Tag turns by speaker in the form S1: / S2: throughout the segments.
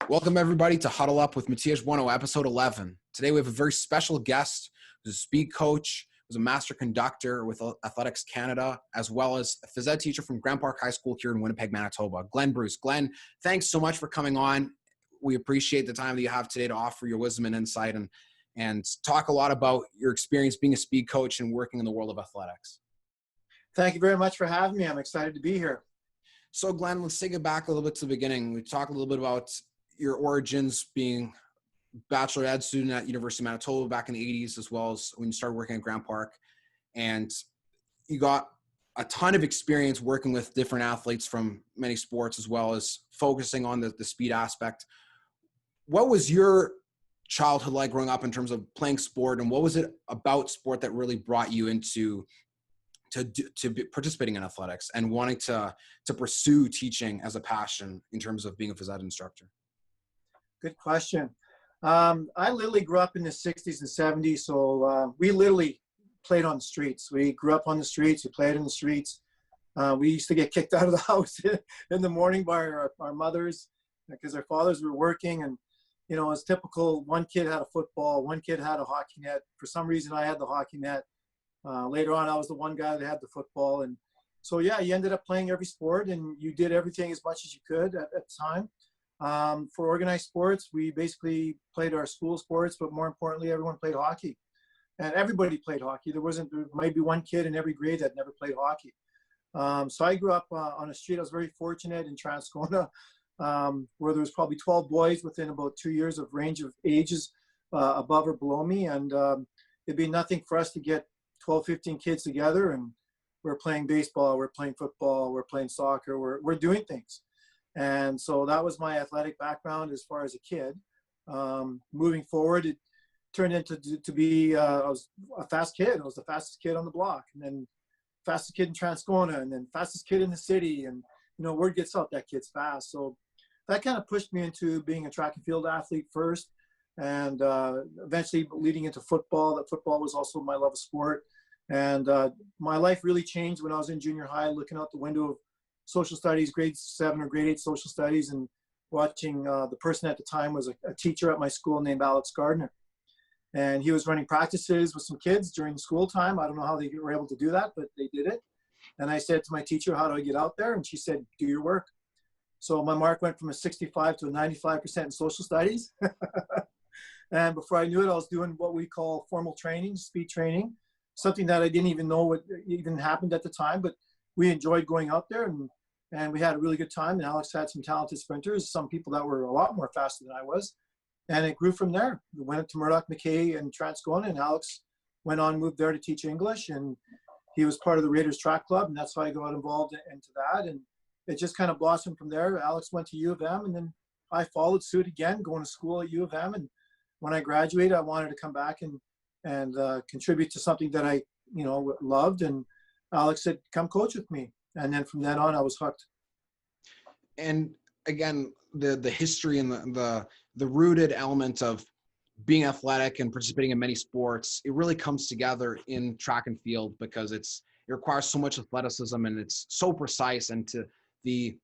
S1: Welcome, everybody, to Huddle Up with Matias Bueno, episode 11. Today, we have a very special guest who's a speed coach, who's a master conductor with Athletics Canada, as well as a phys ed teacher from Grand Park High School here in Winnipeg, Manitoba, Glenn Bruce. Glenn, thanks so much for coming on. We appreciate the time that you have today to offer your wisdom and insight and talk a lot about your experience being a speed coach and working in the world of athletics.
S2: Thank you very much for having me. I'm excited to be here.
S1: So, Glenn, let's take it back a little bit to the beginning. We talk a little bit about your origins being bachelor ed student at University of Manitoba back in the 80s, as well as when you started working at Grand Park. And you got a ton of experience working with different athletes from many sports, as well as focusing on the speed aspect. What was your childhood like growing up in terms of playing sport, and what was it about sport that really brought you into participating in athletics and wanting to pursue teaching as a passion in terms of being a phys ed instructor?
S2: Good question. I literally grew up in the 60s and 70s, so we literally played on the streets. We grew up on the streets. We played in the streets. We used to get kicked out of the house in the morning by our mothers because our fathers were working. And, you know, it's typical. One kid had a football. One kid had a hockey net. For some reason, I had the hockey net. Later on, I was the one guy that had the football. And so, yeah, you ended up playing every sport, and you did everything as much as you could at the time. For organized sports, we basically played our school sports, but more importantly, everyone played hockey. And everybody played hockey. There might be one kid in every grade that never played hockey. So I grew up on a street. I was very fortunate in Transcona, where there was probably 12 boys within about 2 years of range of ages above or below me. And it'd be nothing for us to get 12, 15 kids together, and we're playing baseball, we're playing football, we're playing soccer, we're doing things. And so that was my athletic background as far as a kid. Moving forward, it turned into to be, I was a fast kid. I was the fastest kid on the block, and then fastest kid in Transcona, and then fastest kid in the city. And, you know, word gets out that kid's fast. So that kind of pushed me into being a track and field athlete first, and eventually leading into football. That football was also my love of sport. And my life really changed when I was in junior high, looking out the window of social studies, grade 7 or grade 8 social studies, and watching the person at the time was a teacher at my school named Alex Gardner. And he was running practices with some kids during school time. I don't know how they were able to do that, but they did it. And I said to my teacher, how do I get out there? And she said, do your work. So my mark went from a 65 to a 95% in social studies. And before I knew it, I was doing what we call formal training, speed training, something that I didn't even know what even happened at the time, but we enjoyed going out there, and we had a really good time. And Alex had some talented sprinters, some people that were a lot more faster than I was. And it grew from there. We went to Murdoch McKay and Transcona, and Alex went on, moved there to teach English, and he was part of the Raiders track club, and that's how I got involved into that. And it just kind of blossomed from there. Alex went to U of M, and then I followed suit again, going to school at U of M. And when I graduated, I wanted to come back and contribute to something that I, you know, loved. And Alex said, come coach with me. And then from then on, I was hooked.
S1: And again, the history and the rooted element of being athletic and participating in many sports, it really comes together in track and field because it requires so much athleticism, and it's so precise. And to the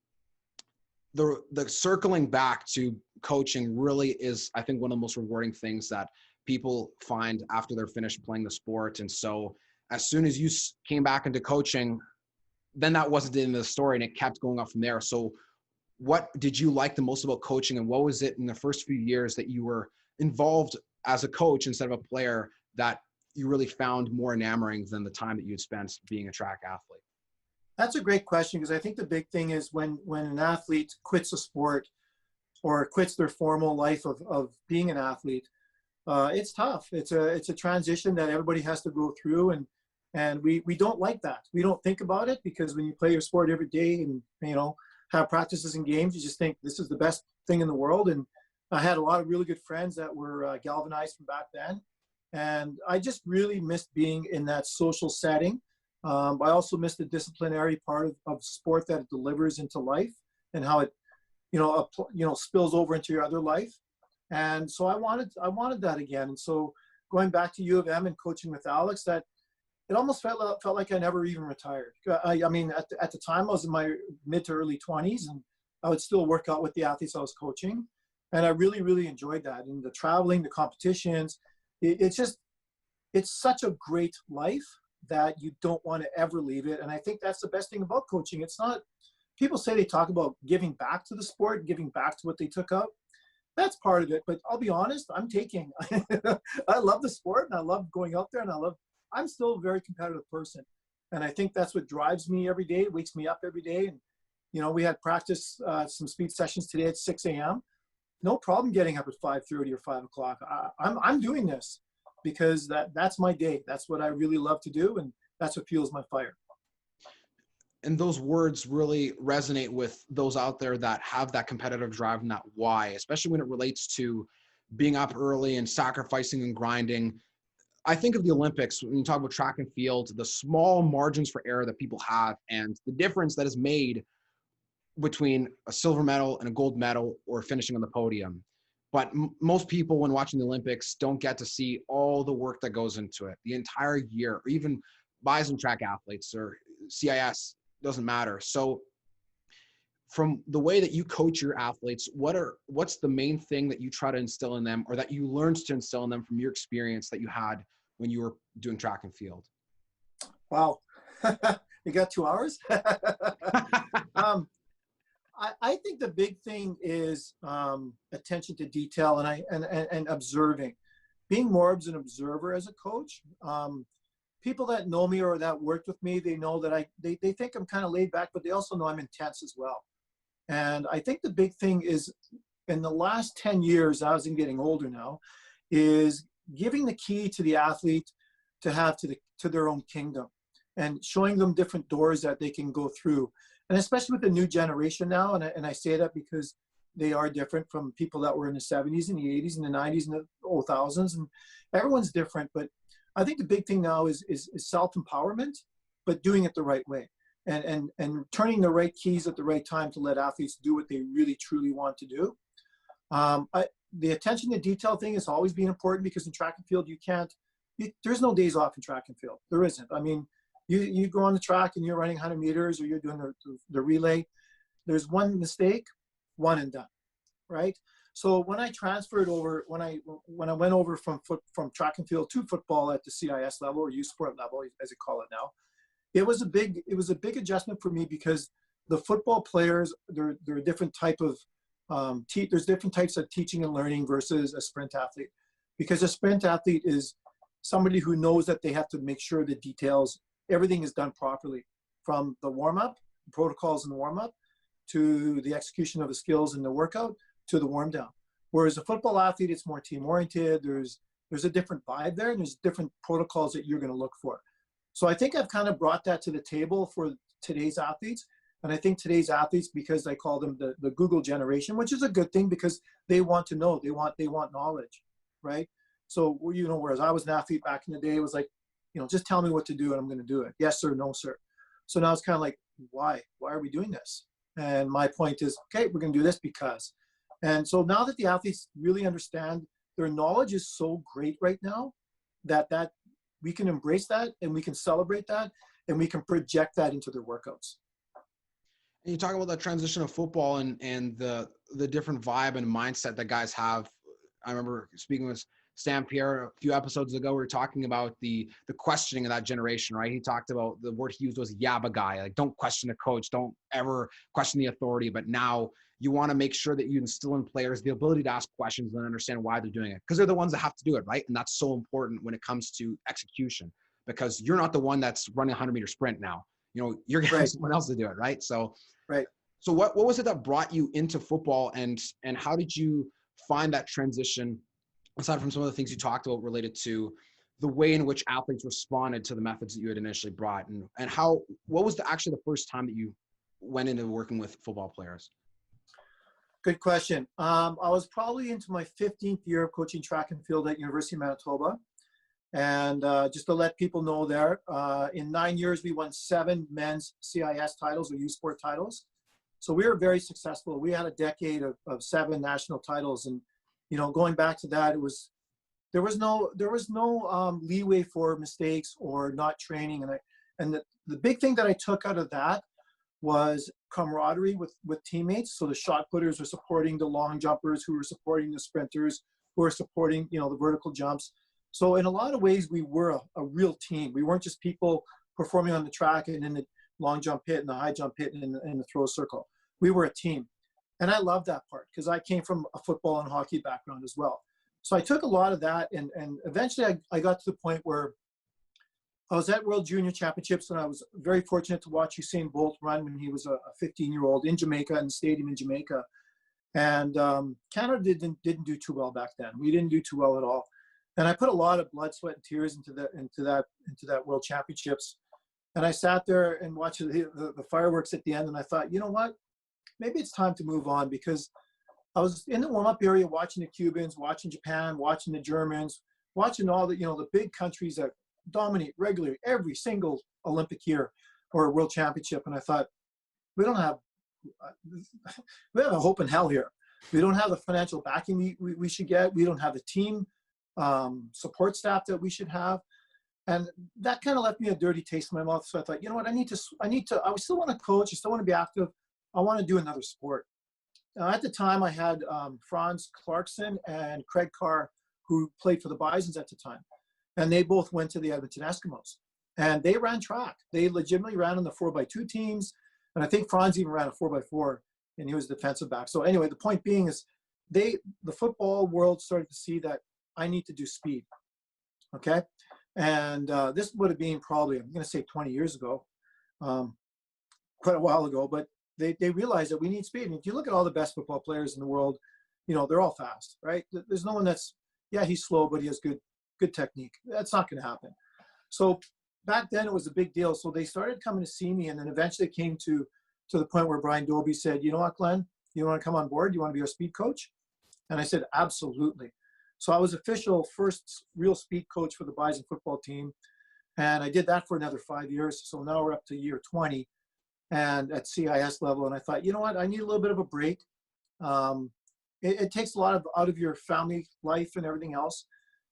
S1: circling back to coaching really is, I think, one of the most rewarding things that people find after they're finished playing the sport. And so as soon as you came back into coaching, then that wasn't the end of the story, and it kept going up from there. So what did you like the most about coaching, and what was it in the first few years that you were involved as a coach instead of a player that you really found more enamoring than the time that you'd spent being a track athlete?
S2: That's a great question, because I think the big thing is when an athlete quits a sport or quits their formal life of being an athlete, it's tough. It's a transition that everybody has to go through, and we don't like that. We don't think about it, because when you play your sport every day and, you know, have practices and games, you just think this is the best thing in the world. And I had a lot of really good friends that were galvanized from back then, and I just really missed being in that social setting. I also missed the disciplinary part of sport that it delivers into life, and how it, spills over into your other life. And so I wanted that again. And so going back to U of M and coaching with Alex, that it almost felt like I never even retired. I mean, at the time I was in my mid to early 20s, and I would still work out with the athletes I was coaching. And I really, really enjoyed that. And the traveling, the competitions, it's such a great life that you don't want to ever leave it. And I think that's the best thing about coaching. It's not, people say they talk about giving back to the sport, giving back to what they took out. That's part of it. But I'll be honest, I'm taking, I love the sport and I love going out there and I'm still a very competitive person. And I think that's what drives me every day, wakes me up every day. And, we had practice, some speed sessions today at 6 a.m. No problem getting up at 5:30 or 5 o'clock. I'm doing this because that's my day. That's what I really love to do. And that's what fuels my fire.
S1: And those words really resonate with those out there that have that competitive drive and that why, especially when it relates to being up early and sacrificing and grinding. I think of the Olympics when you talk about track and field, the small margins for error that people have and the difference that is made between a silver medal and a gold medal or finishing on the podium. But most people, when watching the Olympics, don't get to see all the work that goes into it the entire year, or even bison track athletes or CIS, doesn't matter. So from the way that you coach your athletes, what's the main thing that you try to instill in them or that you learned to instill in them from your experience that you had when you were doing track and field?
S2: Wow. You got 2 hours? I think the big thing is attention to detail and observing. Being more of an observer as a coach. People that know me or that worked with me, they know that they think I'm kind of laid back, but they also know I'm intense as well. And I think the big thing is in the last 10 years, as I'm getting older now, is giving the key to the athlete to have to their own kingdom and showing them different doors that they can go through. And especially with the new generation now, and I say that because they are different from people that were in the 70s and the 80s and the 90s and the 2000s, and everyone's different. But I think the big thing now is self-empowerment, but doing it the right way and turning the right keys at the right time to let athletes do what they really, truly want to do. The attention to detail thing has always been important because in track and field, there's no days off in track and field. There isn't. I mean, you go on the track and you're running 100 meters or you're doing the relay. There's one mistake, one and done, right? So when I transferred over, when I went over from track and field to football at the CIS level or youth sport level, as they call it now, it was a big adjustment for me because the football players, they're a different type of there's different types of teaching and learning versus a sprint athlete, because a sprint athlete is somebody who knows that they have to make sure the details, everything is done properly, from the warm-up, protocols in the warm-up, to the execution of the skills in the workout, to the warm down. Whereas a football athlete, it's more team oriented. There's a different vibe there, and there's different protocols that you're going to look for. So I think I've kind of brought that to the table for today's athletes. And I think today's athletes, because I call them the Google generation, which is a good thing because they want to know, they want knowledge, right? So, whereas I was an athlete back in the day, it was like, just tell me what to do and I'm going to do it. Yes, sir, no, sir. So now it's kind of like, why are we doing this? And my point is, okay, we're going to do this because. And so now that the athletes really understand, their knowledge is so great right now that we can embrace that and we can celebrate that and we can project that into their workouts.
S1: And you talk about that transition of football and the different vibe and mindset that guys have. I remember speaking with Stan Pierre a few episodes ago, we were talking about the questioning of that generation, right? He talked about, the word he used was yabba guy, like don't question the coach, don't ever question the authority. But now you want to make sure that you instill in players the ability to ask questions and understand why they're doing it, because they're the ones that have to do it, right? And that's so important when it comes to execution, because you're not the one that's running a 100-meter sprint now. You're going to have someone else to do it, right? So,
S2: right.
S1: So what was it that brought you into football, and how did you find that transition, aside from some of the things you talked about related to the way in which athletes responded to the methods that you had initially brought, and what was actually the first time that you went into working with football players?
S2: Good question. I was probably into my 15th year of coaching track and field at University of Manitoba. And just to let people know there, in 9 years, we won 7 men's CIS titles or youth sport titles. So we were very successful. We had a decade of 7 national titles. And, going back to that, there was no leeway for mistakes or not training. And the big thing that I took out of that was camaraderie with teammates. So the shot putters were supporting the long jumpers, who were supporting the sprinters, who were supporting, the vertical jumps. So in a lot of ways, we were a real team. We weren't just people performing on the track and in the long jump pit and the high jump pit and in the throw circle. We were a team. And I love that part because I came from a football and hockey background as well. So I took a lot of that, and eventually I got to the point where I was at World Junior Championships, and I was very fortunate to watch Usain Bolt run when he was a 15-year-old in Jamaica, in the stadium in Jamaica. And Canada didn't do too well back then. We didn't do too well at all. And I put a lot of blood, sweat, and tears into that World Championships. And I sat there and watched the fireworks at the end, and I thought, you know what? Maybe it's time to move on, because I was in the warm-up area watching the Cubans, watching Japan, watching the Germans, watching all the big countries that dominate regularly every single Olympic year or World Championship. And I thought, we have a hope in hell here. We don't have the financial backing we should get. We don't have the team support staff that we should have. And that kind of left me a dirty taste in my mouth. So I thought, you know what, I still want to coach. I still want to be active. I want to do another sport. At the time, I had Franz Clarkson and Craig Carr, who played for the Bisons at the time. And they both went to the Edmonton Eskimos. And they ran track. They legitimately ran in the 4x2 teams. And I think Franz even ran a 4x4, and he was a defensive back. So anyway, the point being is the football world started to see that I need to do speed. Okay? And this would have been probably, I'm going to say 20 years ago, quite a while ago, but they realized that we need speed. And if you look at all the best football players in the world, they're all fast, right? There's no one that's, he's slow, but he has good technique. That's not going to happen. So back then it was a big deal. So they started coming to see me, and then eventually it came to the point where Brian Dobie said, you know what, Glenn, you want to come on board? You want to be our speed coach? And I said, absolutely. So I was official first real speed coach for the Bison football team. And I did that for another 5 years. So now we're up to year 20 and at CIS level. And I thought, you know what, I need a little bit of a break. It takes a lot out of your family life and everything else.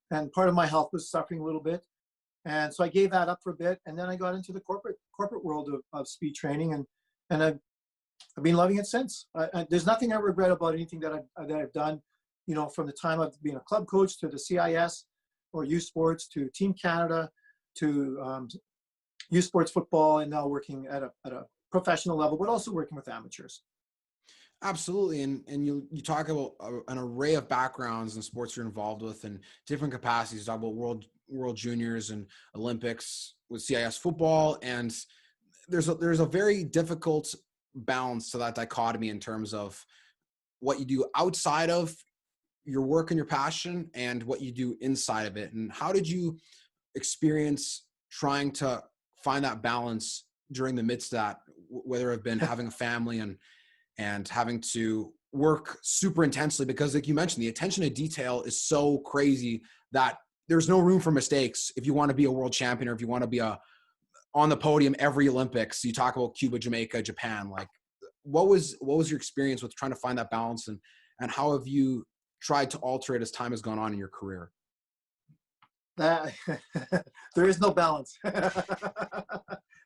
S2: And part of my health was suffering a little bit. And so I gave that up for a bit. And then I got into the corporate world of speed training. And I've been loving it since. There's nothing I regret about anything that I've done, from the time of being a club coach to the CIS or youth sports to Team Canada to youth sports football, and now working at a professional level, but also working with amateurs.
S1: Absolutely. And you talk about an array of backgrounds and sports you're involved with and different capacities. You talk about world juniors and Olympics with CIS football. And there's a very difficult balance to that dichotomy in terms of what you do outside of your work and your passion and what you do inside of it. And how did you experience trying to find that balance during the midst of that, whether it have been having a family and having to work super intensely? Because like you mentioned, the attention to detail is so crazy that there's no room for mistakes if you want to be a world champion or if you want to be on the podium every Olympics. You talk about Cuba, Jamaica, Japan. Like, what was your experience with trying to find that balance, and how have you tried to alter it as time has gone on in your career?
S2: There is no balance.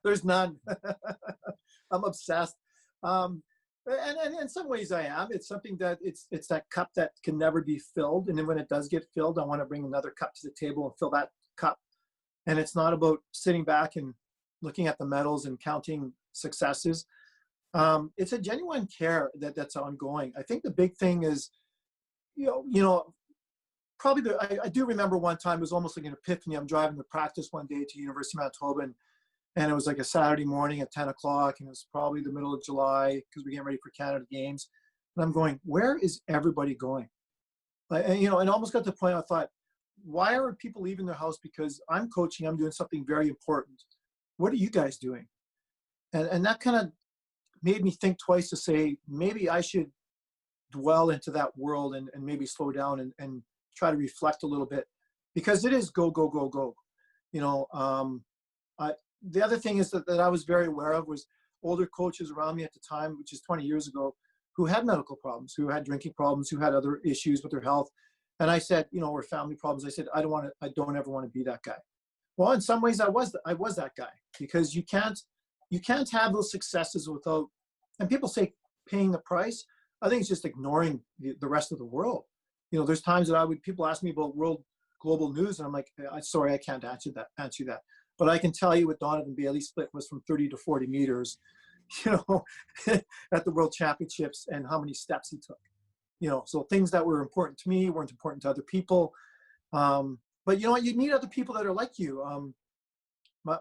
S2: There's none. I'm obsessed. And in some ways I am. It's something that it's that cup that can never be filled. And then when it does get filled, I want to bring another cup to the table and fill that cup. And it's not about sitting back and looking at the medals and counting successes. It's a genuine care that's ongoing. I think the big thing is, probably I do remember one time, it was almost like an epiphany. I'm driving to practice one day to University of Manitoba, and it was like a Saturday morning at 10 o'clock, and it was probably the middle of July because we're getting ready for Canada games. And I'm going, where is everybody going? And almost got to the point I thought, why are people leaving their house? Because I'm coaching, I'm doing something very important. What are you guys doing? And that kind of made me think twice to say, maybe I should dwell into that world and maybe slow down and try to reflect a little bit, because it is go, go, go, go. The other thing is that I was very aware of was older coaches around me at the time, which is 20 years ago, who had medical problems, who had drinking problems, who had other issues with their health. And I said, or family problems. I said, I don't ever want to be that guy. Well, in some ways I was that guy, because you you can't have those successes without, and people say paying the price. I think it's just ignoring the rest of the world. You know, there's times that people ask me about global news, and I'm like, sorry, I can't answer that. But I can tell you what Donovan Bailey's split was from 30 to 40 meters, you know, at the World Championships, and how many steps he took. You know, so things that were important to me weren't important to other people. But you know what? You need other people that are like you.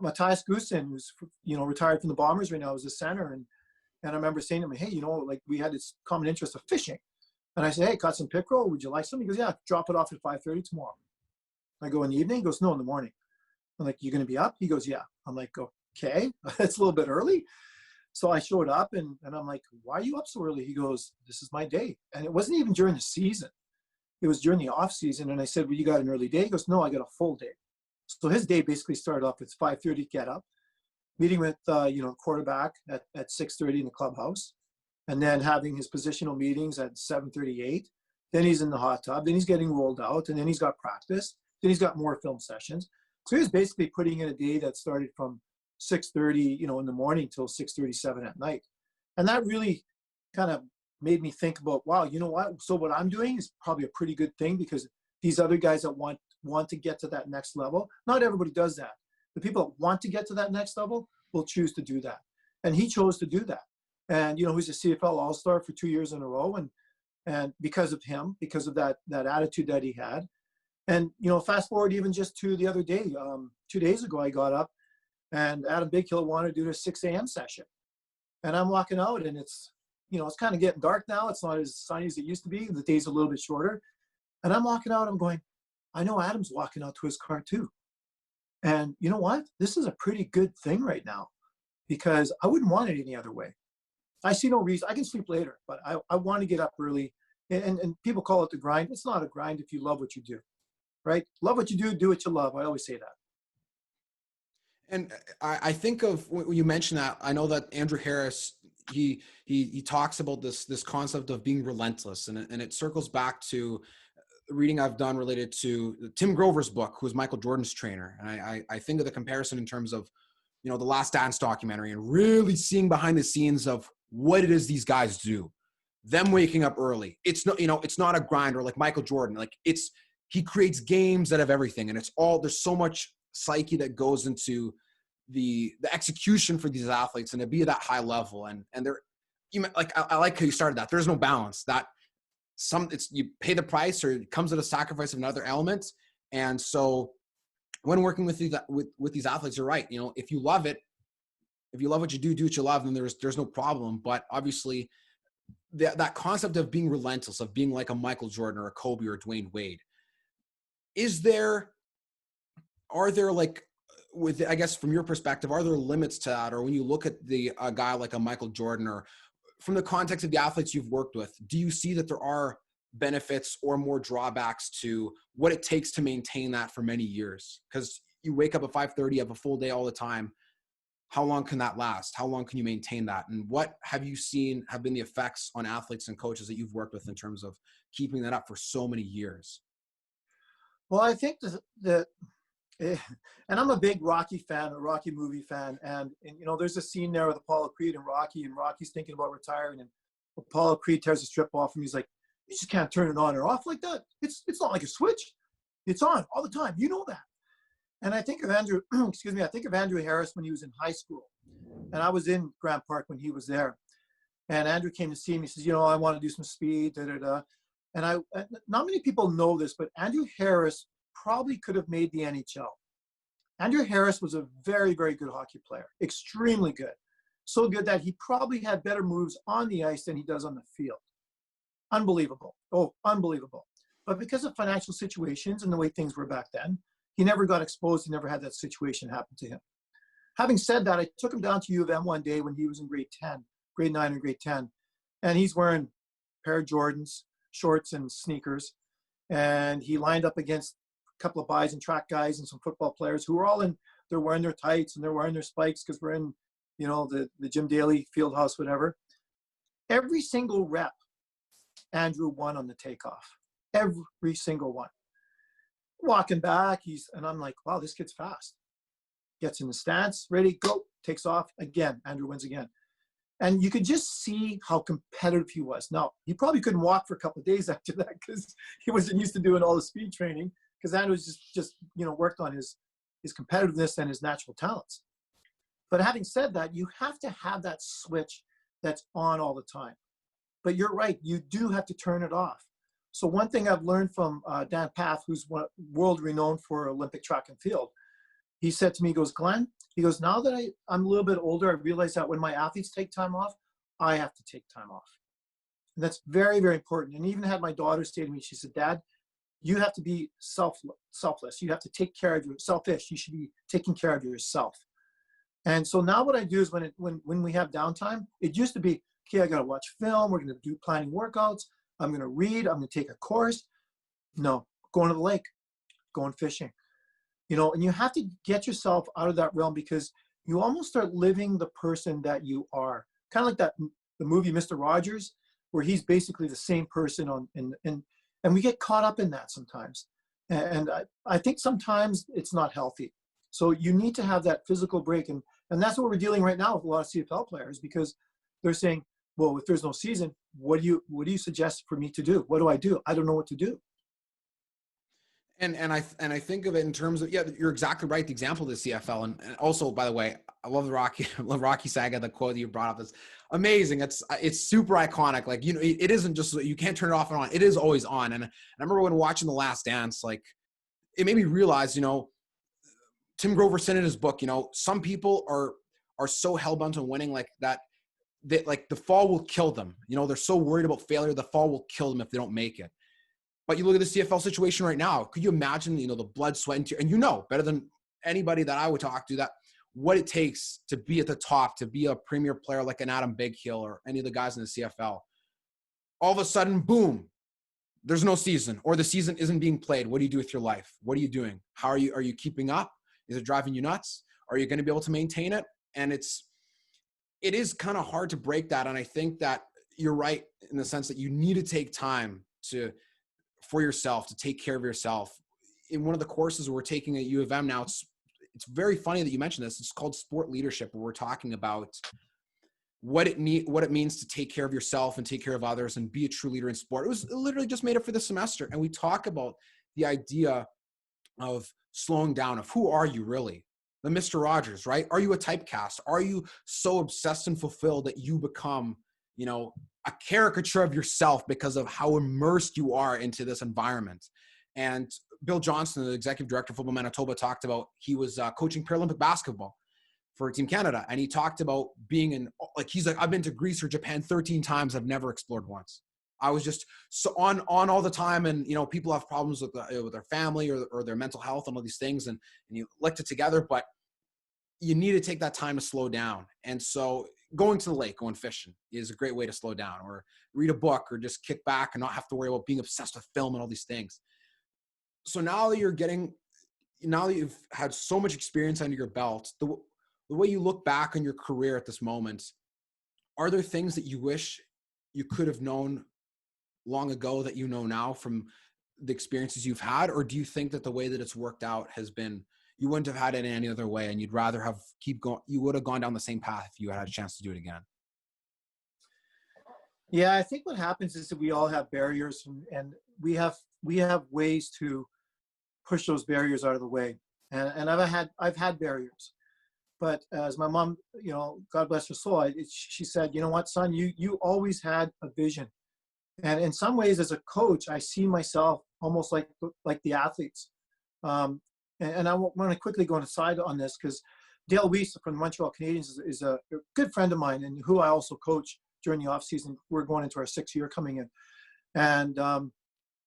S2: Matthias Gusen, who's, you know, retired from the Bombers right now, is a center, and I remember saying to him, hey, you know, like, we had this common interest of fishing, and I said, hey, caught some pickerel. Would you like some? He goes, yeah, drop it off at 5:30 tomorrow. I go, in the evening? He goes, no, in the morning. I'm like, you going to be up? He goes, yeah. I'm like, okay, it's a little bit early. So I showed up, and I'm like, why are you up so early? He goes, this is my day. And it wasn't even during the season. It was during the off season. And I said, well, you got an early day? He goes, no, I got a full day. So his day basically started off at 5:30, get up, meeting with, you know, quarterback at 6:30 in the clubhouse, and then having his positional meetings at 7:38. Then he's in the hot tub. Then he's getting rolled out, and then he's got practice. Then he's got more film sessions. So he was basically putting in a day that started from 6:30, you know, in the morning till 6:37 at night. And that really kind of made me think about, wow, you know what? So what I'm doing is probably a pretty good thing, because these other guys that want to get to that next level, not everybody does that. The people that want to get to that next level will choose to do that. And he chose to do that. And, you know, he's a CFL All-Star for 2 years in a row. And because of him, because of that attitude that he had. And, you know, fast forward even just to the other day, 2 days ago, I got up and Adam Bighill wanted to do a 6 a.m. session. And I'm walking out, and it's, you know, it's kind of getting dark now. It's not as sunny as it used to be. The day's a little bit shorter. And I'm walking out, I'm going, I know Adam's walking out to his car too. And you know what? This is a pretty good thing right now, because I wouldn't want it any other way. I see no reason. I can sleep later, but I want to get up early. And people call it the grind. It's not a grind if you love what you do, right? Love what you do what you love. I always say that.
S1: And I think of when you mentioned that, I know that Andrew Harris, he talks about this concept of being relentless, and it circles back to reading I've done related to Tim Grover's book, who is Michael Jordan's trainer. And I think of the comparison in terms of, you know, the Last Dance documentary, and really seeing behind the scenes of what it is these guys do. Them waking up early. It's not, you know, it's not a grind, or like Michael Jordan. Like, he creates games that have everything, and there's so much psyche that goes into the execution for these athletes, and to be at that high level. And they're, I like how you started that. There's no balance. That you pay the price, or it comes at a sacrifice of another element. And so when working with these athletes, you're right. You know, if you love it, if you love what you do what you love, then there's no problem. But obviously that concept of being relentless, of being like a Michael Jordan or a Kobe or a Dwayne Wade, are there, like, with, I guess from your perspective, are there limits to that? Or when you look at a guy like a Michael Jordan, or from the context of the athletes you've worked with, do you see that there are benefits or more drawbacks to what it takes to maintain that for many years? Because you wake up at 5:30, have a full day all the time. How long can that last? How long can you maintain that? And what have you seen have been the effects on athletes and coaches that you've worked with in terms of keeping that up for so many years?
S2: Well, I think that and I'm a big Rocky fan, a Rocky movie fan. And you know, there's a scene there with Apollo Creed and Rocky's thinking about retiring, and Apollo Creed tears the strip off him. He's like, you just can't turn it on or off like that. It's not like a switch. It's on all the time. You know that. And I think of Andrew, excuse me, I think of Andrew Harris when he was in high school. And I was in Grant Park when he was there. And Andrew came to see me. He says, you know, I want to do some speed, da, da, da. And not many people know this, but Andrew Harris probably could have made the NHL. Andrew Harris was a very, very good hockey player, extremely good. So good that he probably had better moves on the ice than he does on the field. Unbelievable. Oh, unbelievable. But because of financial situations and the way things were back then, he never got exposed. He never had that situation happen to him. Having said that, I took him down to U of M one day when he was in grade 9 and grade 10. And he's wearing a pair of Jordans, shorts and sneakers. And he lined up against a couple of buys and track guys and some football players who were all they're wearing their tights and they're wearing their spikes because we're in, you know, the Jim Daly field house, whatever. Every single rep, Andrew won on the takeoff. Every single one. Walking back, and I'm like, wow, this kid's fast. Gets in the stance, ready, go, takes off again. Andrew wins again. And you could just see how competitive he was. Now, he probably couldn't walk for a couple of days after that because he wasn't used to doing all the speed training, because Andrew was just worked on his competitiveness and his natural talents. But having said that, you have to have that switch that's on all the time. But you're right, you do have to turn it off. So one thing I've learned from Dan Path, who's world renowned for Olympic track and field, he said to me, he goes, Glenn, he goes, now that I'm a little bit older, I realize that when my athletes take time off, I have to take time off. And that's very, very important. And even had my daughter say to me, she said, Dad, you have to be selfless. You have to take care of selfish. You should be taking care of yourself. And so now what I do is when we have downtime, it used to be, okay, I got to watch film. We're going to do planning workouts. I'm going to read. I'm going to take a course. No, going to the lake, going fishing. And you have to get yourself out of that realm, because you almost start living the person that you are. Kind of like the movie Mr. Rogers, where he's basically the same person and we get caught up in that sometimes. And I think sometimes it's not healthy. So you need to have that physical break. And that's what we're dealing right now with a lot of CFL players, because they're saying, well, if there's no season, what do you suggest for me to do? What do? I don't know what to do.
S1: And I think of it in terms of, yeah, you're exactly right. The example of the CFL, and also, by the way, I love the Rocky Saga. The quote that you brought up is amazing. It's super iconic. Like, it isn't just, you can't turn it off and on. It is always on. And I remember when watching The Last Dance, like, it made me realize, Tim Grover said in his book, some people are so hell bent on winning like that like the fall will kill them. They're so worried about failure, the fall will kill them if they don't make it. But you look at the CFL situation right now. Could you imagine, the blood, sweat, and tears, and better than anybody that I would talk to, that what it takes to be at the top, to be a premier player like an Adam Bighill or any of the guys in the CFL. All of a sudden, boom, there's no season, or the season isn't being played. What do you do with your life? What are you doing? Are you keeping up? Is it driving you nuts? Are you going to be able to maintain it? And it is kind of hard to break that. And I think that you're right in the sense that you need to take time for yourself, to take care of yourself. In one of the courses we're taking at U of M now, it's very funny that you mentioned this. It's called Sport Leadership, where we're talking about what it means to take care of yourself and take care of others and be a true leader in sport. It was literally just made up for this semester. And we talk about the idea of slowing down, of who are you really? The Mr. Rogers, right? Are you a typecast? Are you so obsessed and fulfilled that you become, a caricature of yourself because of how immersed you are into this environment? And Bill Johnson, the executive director of Football Manitoba, talked about, he was coaching Paralympic basketball for Team Canada. And he talked about being he's like, I've been to Greece or Japan 13 times. I've never explored once. I was just so on all the time. And, people have problems with their family or their mental health and all these things. And you linked it together, but you need to take that time to slow down. And so going to the lake, going fishing is a great way to slow down, or read a book, or just kick back and not have to worry about being obsessed with film and all these things. So now that you've had so much experience under your belt, the way you look back on your career at this moment, are there things that you wish you could have known long ago that you know now from the experiences you've had? Or do you think that the way that it's worked out has been, you wouldn't have had it any other way, and you'd rather have you would have gone down the same path if you had a chance to do it again?
S2: Yeah, I think what happens is that we all have barriers, and we have ways to push those barriers out of the way. And I've had barriers, but as my mom, God bless her soul, she said, you know what, son, you always had a vision. And in some ways, as a coach, I see myself almost like the athletes. And I want to quickly go aside on this, because Dale Weiss from the Montreal Canadiens is a good friend of mine, and who I also coach during the off season. We're going into our 6th year coming in. And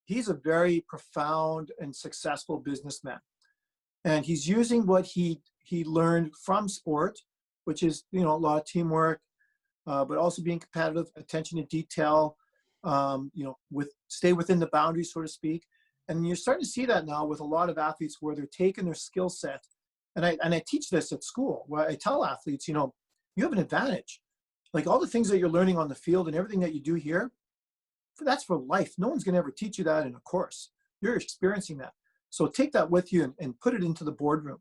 S2: he's a very profound and successful businessman. And he's using what he learned from sport, which is, a lot of teamwork, but also being competitive, attention to detail, stay within the boundaries, so to speak. And you're starting to see that now with a lot of athletes, where they're taking their skill set. And I teach this at school, where I tell athletes, you have an advantage. Like, all the things that you're learning on the field and everything that you do here, that's for life. No one's going to ever teach you that in a course. You're experiencing that. So take that with you and put it into the boardroom.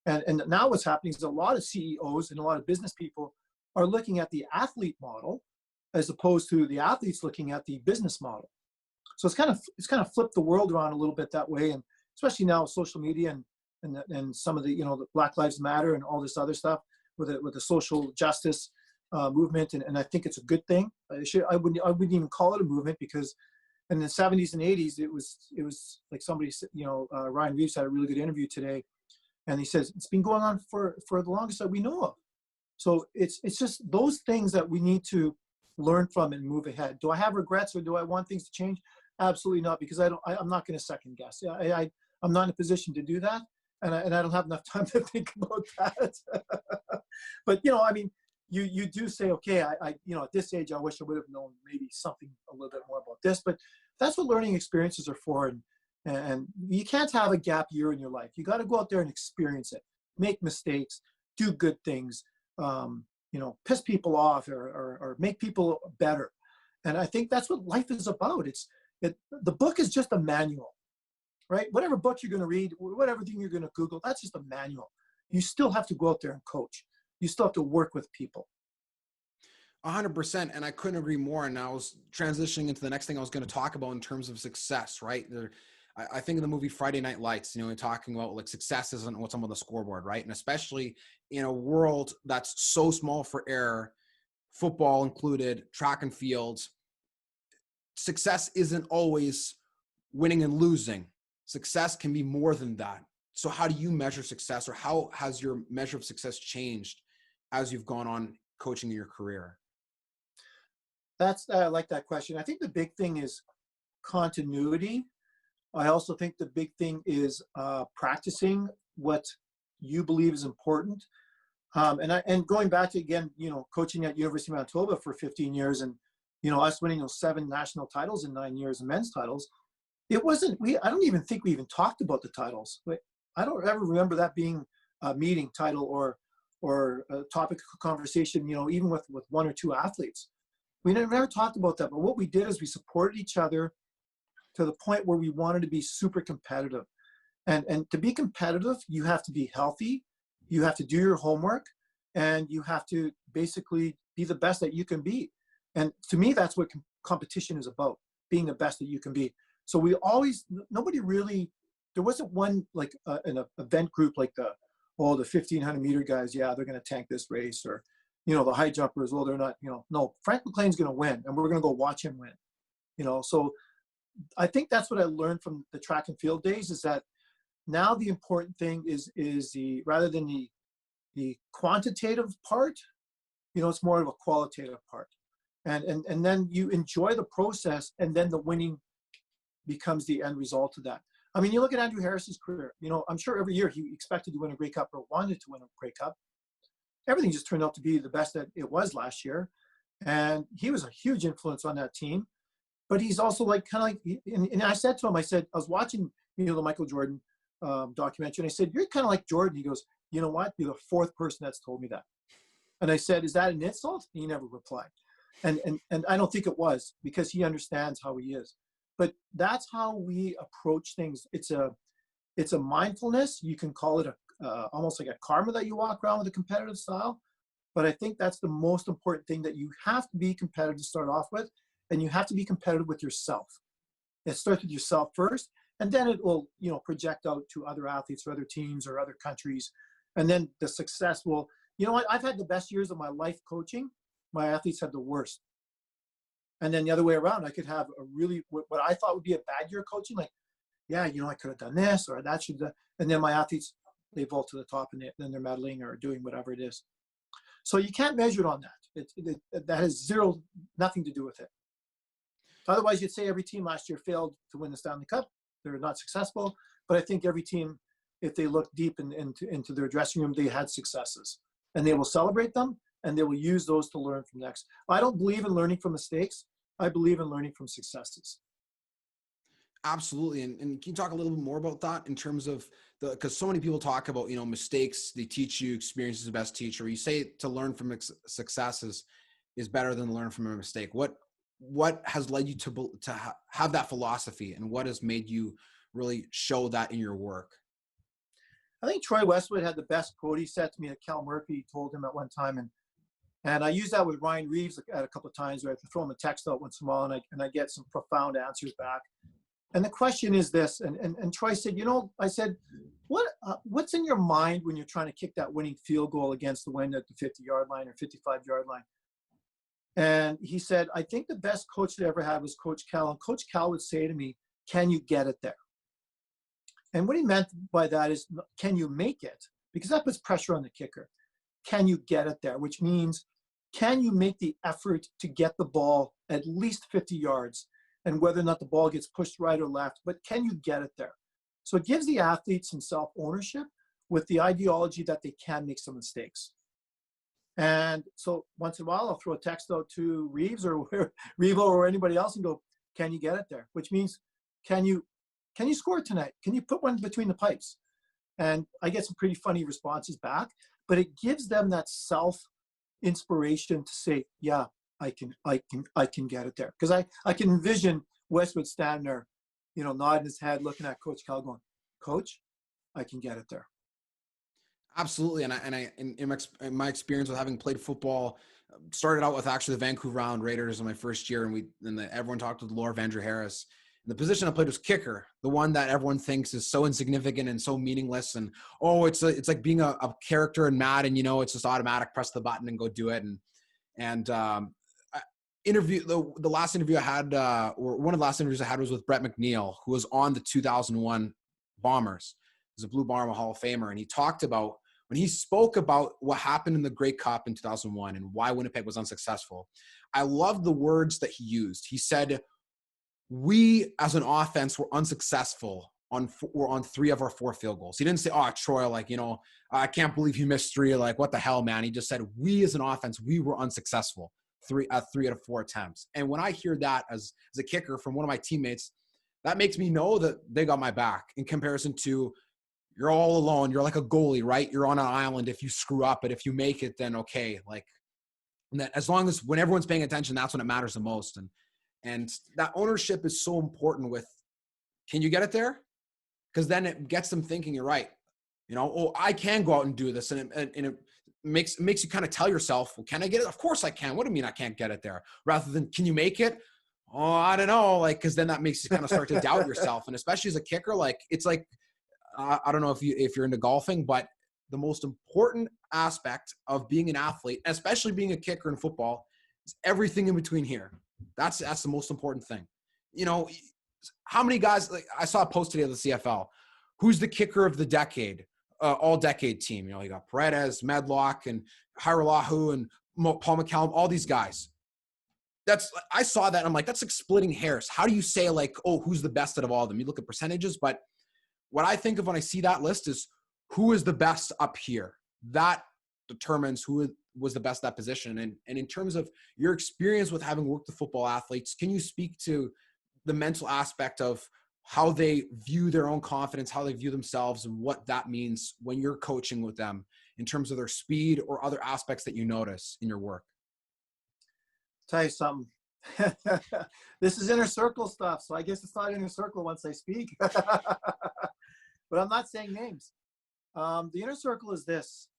S2: And now what's happening is a lot of CEOs and a lot of business people are looking at the athlete model as opposed to the athletes looking at the business model. So it's kind of flipped the world around a little bit that way, and especially now with social media and some of the the Black Lives Matter and all this other stuff with the social justice movement, and I think it's a good thing. I wouldn't even call it a movement, because in the 70s and 80s it was like somebody said, Ryan Reeves had a really good interview today, and he says it's been going on for the longest that we know of. So it's just those things that we need to learn from and move ahead. Do I have regrets, or do I want things to change? Absolutely not, because I'm not going to second guess. I'm not in a position to do that, and I don't have enough time to think about that. But I mean, you do say, okay, I at this age I wish I would have known maybe something a little bit more about this. But that's what learning experiences are for, and you can't have a gap year in your life. You got to go out there and experience it, make mistakes, do good things, piss people off, or make people better. And I think that's what life is about. The book is just a manual, right? Whatever book you're going to read, whatever thing you're going to Google, that's just a manual. You still have to go out there and coach. You still have to work with people.
S1: 100%. And I couldn't agree more. And I was transitioning into the next thing I was going to talk about in terms of success, right? I think in the movie Friday Night Lights, talking about like success isn't what's on the scoreboard, right? And especially in a world that's so small for error, football included, track and field, success isn't always winning and losing. Success can be more than that. So how do you measure success, or how has your measure of success changed as you've gone on coaching in your career?
S2: I like that question. I think the big thing is continuity. I also think the big thing is practicing what you believe is important. And going back to, again, coaching at University of Manitoba for 15 years, and us winning those 7 national titles in 9 years, and men's titles. It wasn't. I don't even think we even talked about the titles. I don't ever remember that being a meeting title or a topic of conversation. Even with 1 or 2 athletes, we never talked about that. But what we did is we supported each other to the point where we wanted to be super competitive. And to be competitive, you have to be healthy, you have to do your homework, and you have to basically be the best that you can be. And to me, that's what competition is about, being the best that you can be. So there wasn't one, like an event group like the 1,500 meter guys, yeah, they're going to tank this race, or, the high jumpers, they're not, no, Frank McLean's going to win, and we're going to go watch him win. So I think that's what I learned from the track and field days, is that now the important thing is rather than the quantitative part, it's more of a qualitative part. And then you enjoy the process, and then the winning becomes the end result of that. I mean, you look at Andrew Harris's career, I'm sure every year he expected to win a Grey Cup or wanted to win a Grey Cup. Everything just turned out to be the best that it was last year. And he was a huge influence on that team. But he's also and I said to him, I was watching, the Michael Jordan documentary, and I said, you're kind of like Jordan. He goes, you know what? You're the 4th person that's told me that. And I said, is that an insult? And he never replied. And I don't think it was, because he understands how he is. But that's how we approach things. It's a mindfulness. You can call it almost like a karma that you walk around with a competitive style. But I think that's the most important thing, that you have to be competitive to start off with, and you have to be competitive with yourself. It starts with yourself first, and then it will, project out to other athletes or other teams or other countries. And then the success will, what? I've had the best years of my life coaching. My athletes had the worst. And then the other way around, I could have a really, what I thought would be a bad year coaching, like, yeah, I could have done this, or that should have. And then my athletes, they vault to the top, and then they're medaling or doing whatever it is. So you can't measure it on that. That has nothing to do with it. Otherwise, you'd say every team last year failed to win the Stanley Cup. They're not successful. But I think every team, if they look deep into their dressing room, they had successes. And they will celebrate them, and they will use those to learn from next. I don't believe in learning from mistakes. I believe in learning from successes.
S1: Absolutely. And can you talk a little bit more about that in terms of because so many people talk about, mistakes, they teach you, experience is the best teacher. You say to learn from successes is better than learn from a mistake. What has led you to have that philosophy, and what has made you really show that in your work?
S2: I think Troy Westwood had the best quote. He said to me that Cal Murphy told him at one time, and I use that with Ryan Reeves at a couple of times where I throw him a text out once in a while, and I get some profound answers back. And the question is this, and Troy said, I said, what's in your mind when you're trying to kick that winning field goal against the wind at the 50-yard line or 55-yard line? And he said, I think the best coach they ever had was Coach Cal. And Coach Cal would say to me, can you get it there? And what he meant by that is, can you make it? Because that puts pressure on the kicker. Can you get it there? Which means, can you make the effort to get the ball at least 50 yards? And whether or not the ball gets pushed right or left, but can you get it there? So it gives the athletes some self-ownership with the ideology that they can make some mistakes. And so once in a while, I'll throw a text out to Reeves or Revo or anybody else and go, can you get it there? Which means, can you score tonight? Can you put one between the pipes? And I get some pretty funny responses back, but it gives them that self-inspiration to say, yeah, I can get it there. Because I can envision Westwood standing there, nodding his head, looking at Coach Cal going, Coach, I can get it there.
S1: Absolutely. In my experience with having played football, started out with actually the Vancouver Island Raiders in my first year. And everyone talked with Laura Vander Harris. And the position I played was kicker, the one that everyone thinks is so insignificant and so meaningless. And, it's like being a character in Madden, it's just automatic, press the button and go do it. The last interview I had, or one of the last interviews I had was with Brett McNeil, who was on the 2001 Bombers. He's a Blue Bomber Hall of Famer. And he talked about, when he spoke about what happened in the Grey Cup in 2001 and why Winnipeg was unsuccessful, I loved the words that he used. He said, we as an offense were unsuccessful on 3 of our 4 field goals. He didn't say, Troy, I can't believe you missed 3. Like, what the hell, man? He just said, we as an offense, we were unsuccessful 3 out of 4 attempts. And when I hear that as a kicker from one of my teammates, that makes me know that they got my back in comparison to, you're all alone. You're like a goalie, right? You're on an island. If you screw up, but if you make it, then okay. And that as long as when everyone's paying attention, that's when it matters the most. And that ownership is so important with, can you get it there? Because then it gets them thinking, you're right. I can go out and do this. And it makes you kind of tell yourself, well, can I get it? Of course I can. What do you mean I can't get it there? Rather than, can you make it? Oh, I don't know. Because then that makes you kind of start to doubt yourself. And especially as a kicker, it's like, I don't know if you're into golfing, but the most important aspect of being an athlete, especially being a kicker in football, is everything in between here. That's the most important thing. How many guys, I saw a post today of the CFL, who's the kicker of the decade, all decade team? You got Paredes, Medlock, and Hiralahu, and Paul McCallum, all these guys. I saw that. And I'm like, that's like splitting hairs. How do you say who's the best out of all of them? You look at percentages, but what I think of when I see that list is who is the best up here. That determines who was the best at that position. And in terms of your experience with having worked with football athletes, can you speak to the mental aspect of how they view their own confidence, how they view themselves, and what that means when you're coaching with them in terms of their speed or other aspects that you notice in your work?
S2: Tell you something. This is inner circle stuff, so I guess it's not inner circle once I speak. But I'm not saying names. The inner circle is this.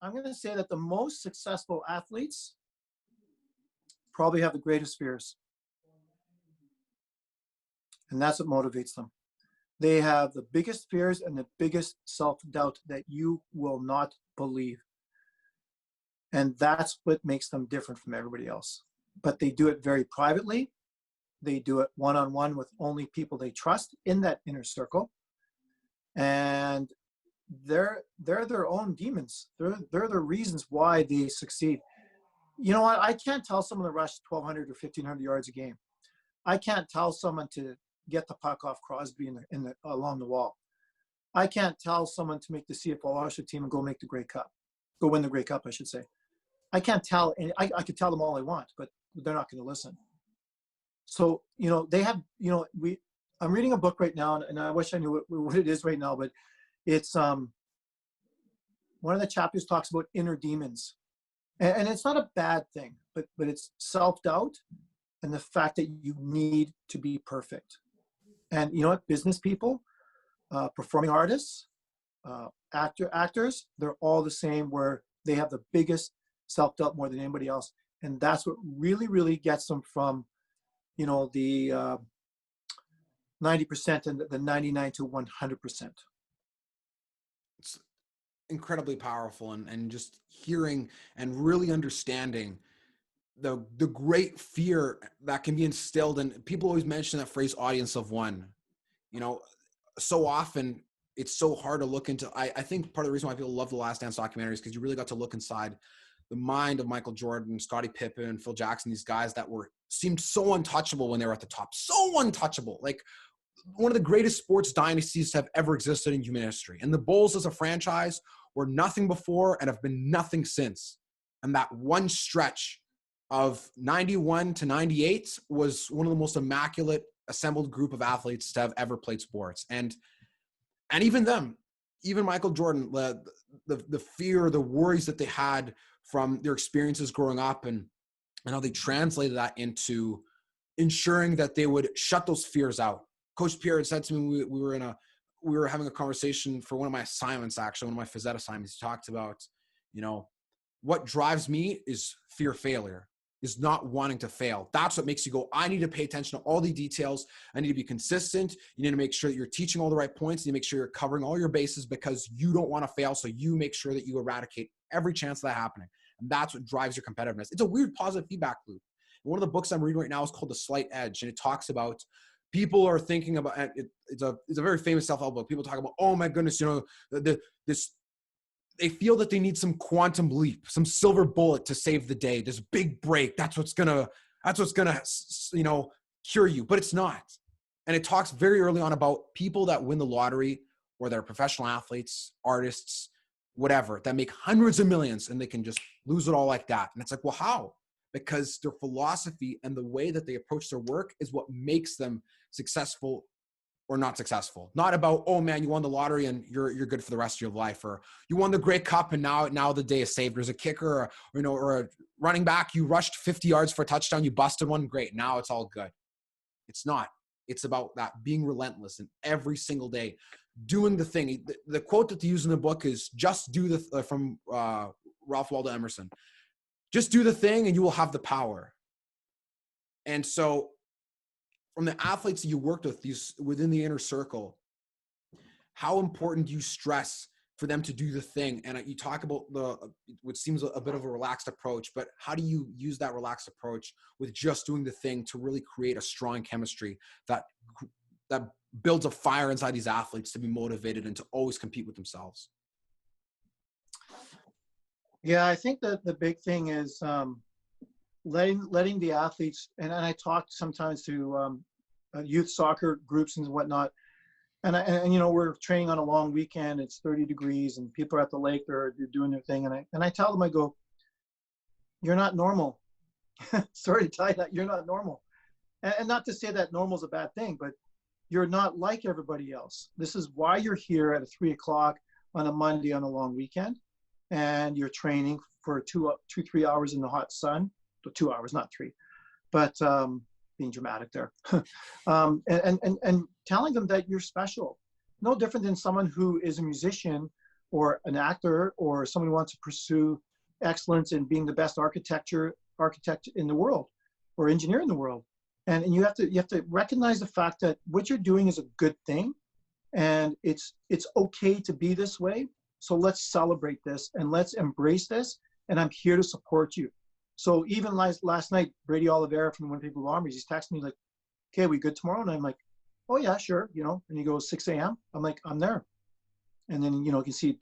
S2: I'm going to say that the most successful athletes probably have the greatest fears. And that's what motivates them. They have the biggest fears and the biggest self-doubt that you will not believe. And that's what makes them different from everybody else. But they do it very privately. They do it one-on-one with only people they trust in that inner circle. And they're their own demons. They're the reasons why they succeed. You know what? I can't tell someone to rush 1,200 or 1,500 yards a game. I can't tell someone to get the puck off Crosby along the wall. I can't tell someone to make the CFL All-Star team and go make the Grey Cup. Go win the Grey Cup, I should say. I can't tell, and I could tell them all I want, but they're not going to listen. So, they have, I'm reading a book right now, and I wish I knew what it is right now, but it's one of the chapters talks about inner demons. And it's not a bad thing, but it's self-doubt and the fact that you need to be perfect. And you know what? Business people, performing artists, actors, they're all the same, where they have the biggest self-doubt more than anybody else. And that's what really, really gets them from, the 90% and the 99 to 100%.
S1: It's incredibly powerful, and just hearing and really understanding the great fear that can be instilled. And people always mention that phrase, audience of one. So often it's so hard to look into. I think part of the reason why people love the Last Dance documentary is because you really got to look inside the mind of Michael Jordan, Scottie Pippen, Phil Jackson, these guys that seemed so untouchable when they were at the top. So untouchable. Like one of the greatest sports dynasties to have ever existed in human history. And the Bulls as a franchise were nothing before and have been nothing since. And that one stretch of 91 to 98 was one of the most immaculate assembled group of athletes to have ever played sports. And even them, even Michael Jordan, the fear, the worries that they had from their experiences growing up, and how they translated that into ensuring that they would shut those fears out. Coach Pierre had said to me, we were having a conversation for one of my assignments, actually, one of my phys ed assignments. He talked about, what drives me is fear of failure, is not wanting to fail. That's what makes you go, I need to pay attention to all the details. I need to be consistent. You need to make sure that you're teaching all the right points. You need to make sure you're covering all your bases because you don't want to fail. So you make sure that you eradicate every chance of that happening. And that's what drives your competitiveness. It's a weird positive feedback loop. And one of the books I'm reading right now is called The Slight Edge. And it talks about people are thinking about it. It's a very famous self-help book. People talk about, oh my goodness, they feel that they need some quantum leap, some silver bullet to save the day, this big break. That's what's gonna, cure you, but it's not. And it talks very early on about people that win the lottery, or they're professional athletes, artists, whatever, that make hundreds of millions, and they can just lose it all like that. And it's like, well, how? Because their philosophy and the way that they approach their work is what makes them successful or not successful. Not about, oh man, you won the lottery and you're good for the rest of your life, or you won the Grey Cup and now the day is saved. There's a kicker, or a running back, you rushed 50 yards for a touchdown, you busted one, great, now it's all good. It's not. It's about that being relentless and every single day doing the thing. The quote that they use in the book is just do the from Ralph Waldo Emerson. Just do the thing and you will have the power. And so from the athletes that you worked with, these within the inner circle, how important do you stress for them to do the thing? And you talk about what seems a bit of a relaxed approach, but how do you use that relaxed approach with just doing the thing to really create a strong chemistry that builds a fire inside these athletes to be motivated and to always compete with themselves?
S2: Yeah, I think that the big thing is letting the athletes, and I talk sometimes to youth soccer groups and whatnot, and we're training on a long weekend. It's 30 degrees, and people are at the lake. They're doing their thing, and I tell them, I go, "You're not normal." Sorry to tell you that, you're not normal, and not to say that normal is a bad thing, but you're not like everybody else. This is why you're here at 3 o'clock on a Monday on a long weekend, and you're training for 3 hours in the hot sun. 2 hours, not 3, but being dramatic there. And telling them that you're special. No different than someone who is a musician or an actor, or someone who wants to pursue excellence in being the best architect in the world, or engineer in the world. And you have to recognize the fact that what you're doing is a good thing, and it's okay to be this way. So let's celebrate this and let's embrace this. And I'm here to support you. So even last night, Brady Oliveira from the Winnipeg Blue Bombers, he's texting me like, "Okay, we good tomorrow?" And I'm like, "Oh yeah, sure." And he goes, 6 a.m. I'm like, "I'm there." And then, you can see ...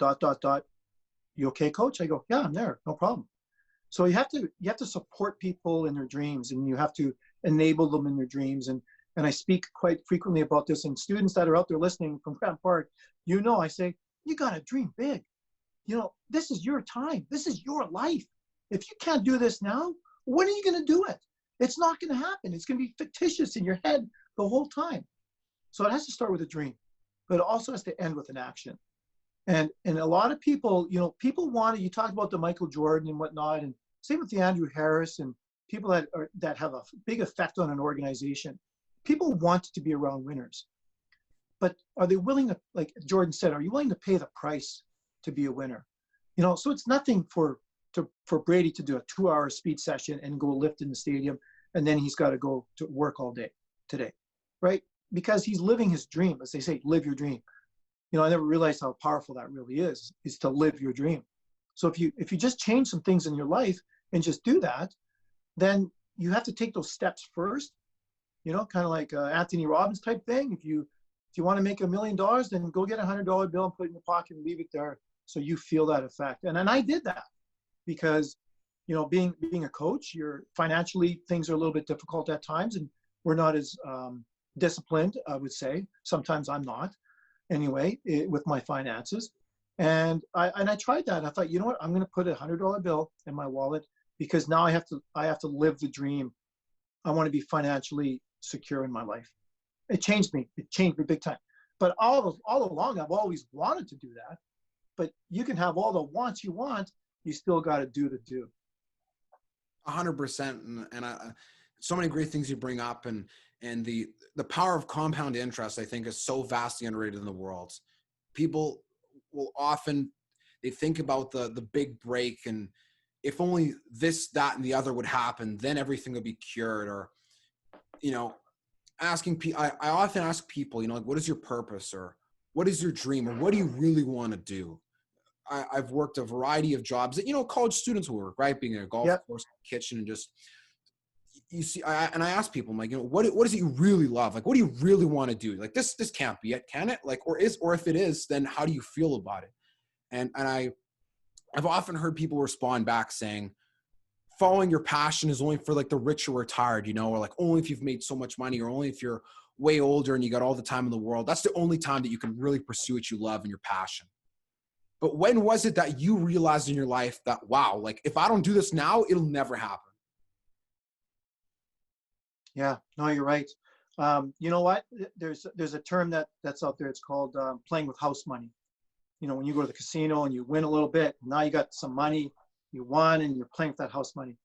S2: "You okay, coach?" I go, "Yeah, I'm there. No problem." So you have to support people in their dreams, and you have to enable them in their dreams. And I speak quite frequently about this, and students that are out there listening from Grant Park, I say, you got to dream big. This is your time. This is your life. If you can't do this now, when are you going to do it? It's not going to happen. It's going to be fictitious in your head the whole time. So it has to start with a dream, but it also has to end with an action. And a lot of people, people want to, you talk about the Michael Jordan and whatnot, and same with the Andrew Harris and people that have a big effect on an organization. People want to be around winners. but are they willing to, like Jordan said, are you willing to pay the price to be a winner? So it's nothing for Brady to do a 2-hour speed session and go lift in the stadium, and then he's got to go to work all day today, right? Because he's living his dream. As they say, live your dream. I never realized how powerful that really is to live your dream. So if you just change some things in your life and just do that, then you have to take those steps first, kind of like Anthony Robbins type thing. If you want to make $1 million, then go get $100 bill and put it in your pocket and leave it there so you feel that effect. And I did that because, being a coach, you're financially, things are a little bit difficult at times, and we're not as disciplined, I would say. Sometimes I'm not, anyway, with my finances. And I tried that. I thought, you know what, I'm going to put a $100 bill in my wallet because now I have to live the dream. I want to be financially secure in my life. It changed me. It changed me big time. But all along, I've always wanted to do that. But you can have all the wants you want. You still got to do the do.
S1: 100%. And so many great things you bring up, and the power of compound interest, I think, is so vastly underrated in the world. People will often, they think about the big break, and if only this, that, and the other would happen, then everything would be cured. Or, asking people, I often ask people, like, what is your purpose, or what is your dream, or what do you really want to do? I've worked a variety of jobs that, college students will work, right? Being in a golf course, kitchen, and just, you see, and I ask people, I'm like, what is it you really love? Like, what do you really want to do? Like, this can't be it, can it? Like, or if it is, then how do you feel about it? And I've often heard people respond back saying, following your passion is only for like the rich or retired, or like only if you've made so much money, or only if you're way older and you got all the time in the world. That's the only time that you can really pursue what you love and your passion. But when was it that you realized in your life that, wow, like if I don't do this now, it'll never happen?
S2: Yeah, no, you're right. You know what? There's a term that's out there. It's called playing with house money. When you go to the casino and you win a little bit, now you got some money, you won, and you're playing with that house money.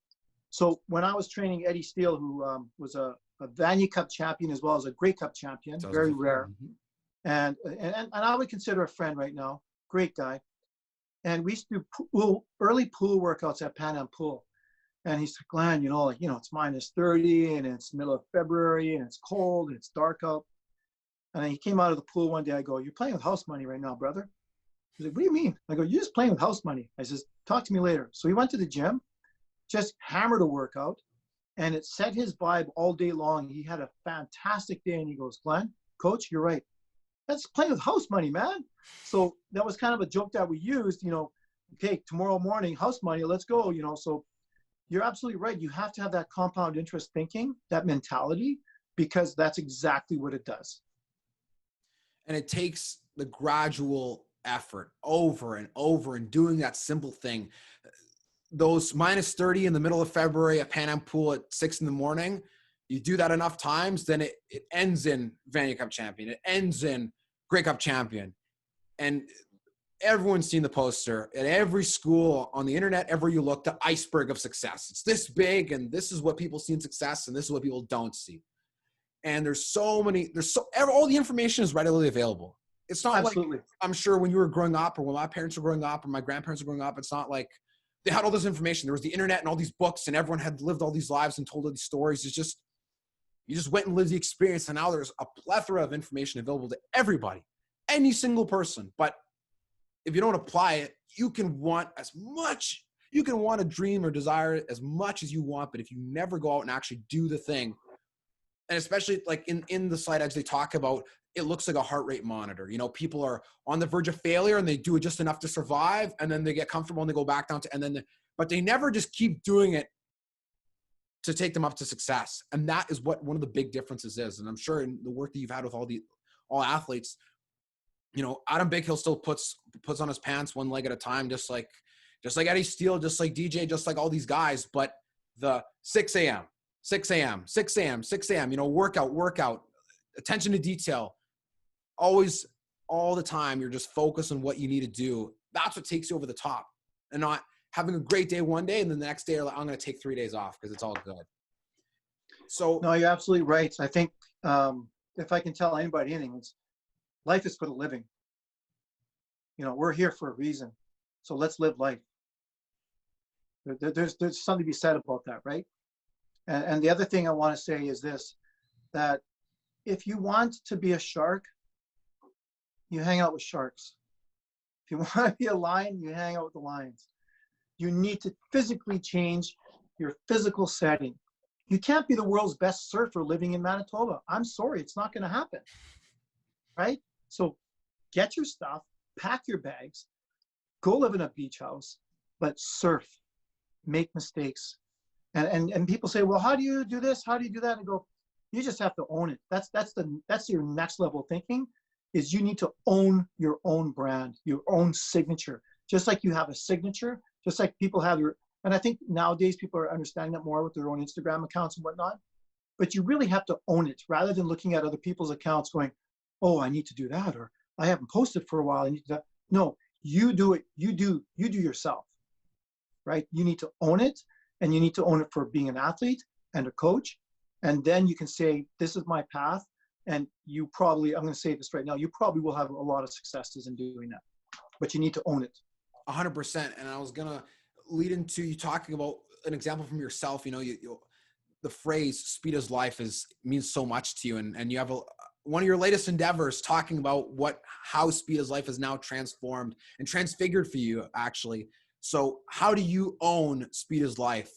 S2: So when I was training Eddie Steele, who was a Vanier Cup champion as well as a Grey Cup champion, very rare, and I would consider a friend right now, great guy. And we used to do early pool workouts at Pan Am Pool. And he said, Glenn, it's -30 and it's middle of February and it's cold and it's dark out. And then he came out of the pool one day. I go, you're playing with house money right now, brother. He's like, what do you mean? I go, you're just playing with house money. I says, talk to me later. So he went to the gym, just hammered a workout, and it set his vibe all day long. He had a fantastic day. And he goes, Glenn, coach, you're right. That's playing with house money, man. So that was kind of a joke that we used, okay, tomorrow morning, house money, let's go, So you're absolutely right. You have to have that compound interest thinking, that mentality, because that's exactly what it does.
S1: And it takes the gradual effort over and over and doing that simple thing. Those -30 in the middle of February at Pan Am Pool at 6 a.m, you do that enough times, then it ends in Vanier Cup champion. It ends in Grey Cup champion. And everyone's seen the poster at every school, on the internet, everywhere you look, the iceberg of success. It's this big, and this is what people see in success, and this is what people don't see. And all the information is readily available. It's not Absolutely. Like, I'm sure when you were growing up, or when my parents were growing up, or my grandparents were growing up, it's not like they had all this information. There was the internet and all these books, and everyone had lived all these lives and told all these stories. It's just, you just went and lived the experience, and now there's a plethora of information available to everybody, any single person. But if you don't apply it, you can want a dream or desire as much as you want, but if you never go out and actually do the thing, and especially like in the slide edge, they talk about, it looks like a heart rate monitor. People are on the verge of failure and they do it just enough to survive, and then they get comfortable and they go back down to, but they never just keep doing it to take them up to success. And that is what one of the big differences is. And I'm sure in the work that you've had with all athletes, Adam Big Hill still puts on his pants one leg at a time, just like Eddie Steele, just like DJ, just like all these guys. But the 6 a.m., workout, attention to detail, always, all the time, you're just focused on what you need to do. That's what takes you over the top, and not having a great day one day and then the next day I'm going to take 3 days off because it's all good. So
S2: no, you're absolutely right. I think if I can tell anybody anything, it's Life is for the living. We're here for a reason. So let's live life. There's something to be said about that, right? And the other thing I want to say is this, that if you want to be a shark, you hang out with sharks. If you want to be a lion, you hang out with the lions. You need to physically change your physical setting. You can't be the world's best surfer living in Manitoba. I'm sorry, it's not going to happen, right? So get your stuff, pack your bags, go live in a beach house, but surf, make mistakes. And people say, well, how do you do this? How do you do that? And go, you just have to own it. That's your next level thinking, is you need to own your own brand, your own signature. Just like you have a signature, just like people have and I think nowadays people are understanding that more with their own Instagram accounts and whatnot, but you really have to own it rather than looking at other people's accounts going, oh, I need to do that, or I haven't posted for a while, I need to do that. No, you do it, you do yourself, right? You need to own it, and you need to own it for being an athlete and a coach. And then you can say, this is my path. And you probably, I'm going to say this right now, you probably will have a lot of successes in doing that, but you need to own it.
S1: 100%. And I was going to lead into you talking about an example from yourself. The phrase speed is life means so much to you. And you have one of your latest endeavors talking about how speed is life is now transformed and transfigured for you, actually. So how do you own speed is life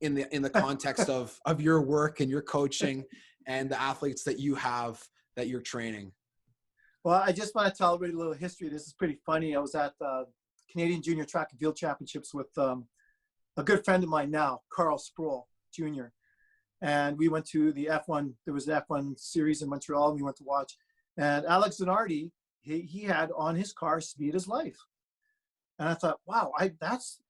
S1: in the context of your work and your coaching and the athletes that you have, that you're training?
S2: Well, I just want to tell everybody a little history. This is pretty funny. I was at Canadian Junior Track and Field Championships with a good friend of mine now, Carl Sproul Jr. And we went to the F1. There was the F1 series in Montreal, and we went to watch. And Alex Zanardi, he had on his car "Speed is Life," and I thought, wow,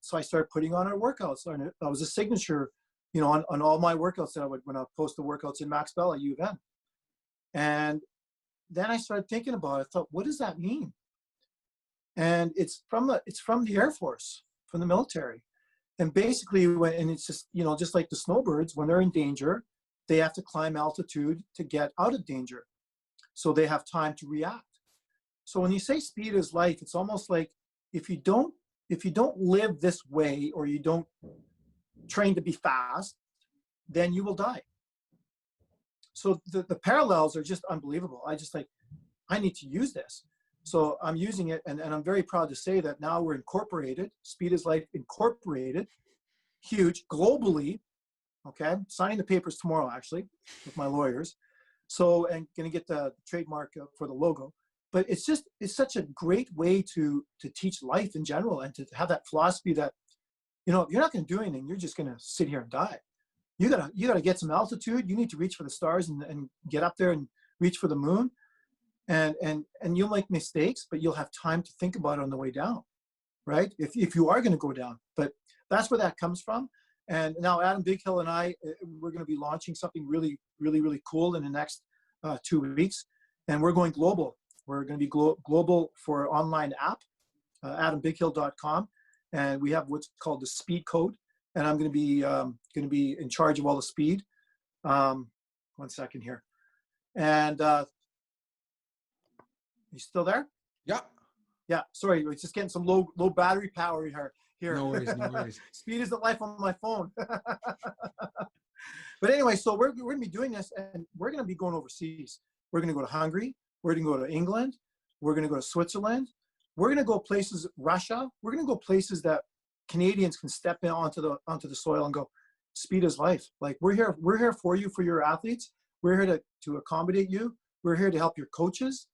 S2: so I started putting on our workouts. And that was a signature, on all my workouts that I would when I post the workouts in Max Bell at U of M. And then I started thinking about it. I thought, what does that mean? And it's from the Air Force, from the military. And basically, and it's just, just like the snowbirds, when they're in danger, they have to climb altitude to get out of danger. So they have time to react. So when you say speed is life, it's almost like if you don't live this way, or you don't train to be fast, then you will die. So the parallels are just unbelievable. I need to use this. So I'm using it, and I'm very proud to say that now we're incorporated, Speed is Life Incorporated, huge, globally, okay? Signing the papers tomorrow, actually, with my lawyers. So, and gonna get the trademark for the logo. But it's such a great way to teach life in general, and to have that philosophy that, you're not gonna do anything, you're just gonna sit here and die. You gotta get some altitude, you need to reach for the stars and get up there and reach for the moon. And you'll make mistakes, but you'll have time to think about it on the way down, right? If you are going to go down. But that's where that comes from. And now Adam Bighill and I, we're going to be launching something really, really, really cool in the next 2 weeks. And we're going global. We're going to be global for an online app, adambighill.com. And we have what's called the speed code. And I'm going to be in charge of all the speed. 1 second here. And you still there?
S1: Yeah.
S2: Yeah. Sorry, we're just getting some low battery power here.
S1: No worries. No worries.
S2: Speed is the life on my phone. But anyway, so we're going to be doing this, and we're going to be going overseas. We're going to go to Hungary. We're going to go to England. We're going to go to Switzerland. We're going to go places, Russia. We're going to go places that Canadians can step in onto the soil and go, speed is life. Like we're here for you, for your athletes. We're here to accommodate you. We're here to help your coaches.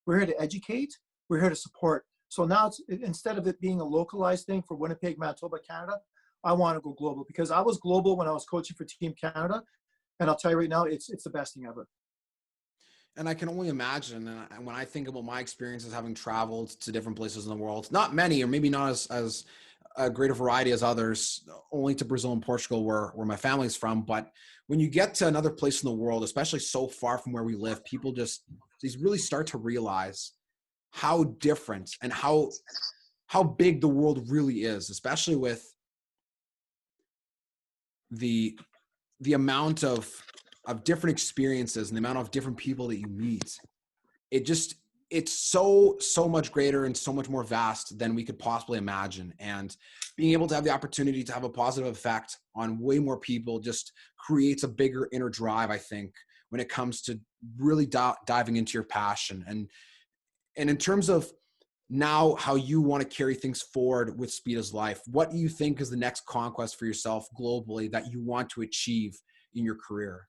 S2: We're here to educate. We're here to support. So now instead of it being a localized thing for Winnipeg, Manitoba, Canada, I want to go global, because I was global when I was coaching for Team Canada. And I'll tell you right now, it's the best thing ever.
S1: And I can only imagine, and when I think about my experiences having traveled to different places in the world, not many, or maybe not as a great a variety as others, only to Brazil and Portugal where my family's from. But when you get to another place in the world, especially so far from where we live, people just really start to realize how different and how big the world really is, especially with the amount of different experiences and the amount of different people that you meet. It just, it's so much greater and so much more vast than we could possibly imagine. And being able to have the opportunity to have a positive effect on way more people just creates a bigger inner drive, I think, when it comes to really diving into your passion. And in terms of now how you want to carry things forward with Speed is Life, what do you think is the next conquest for yourself globally that you want to achieve in your career?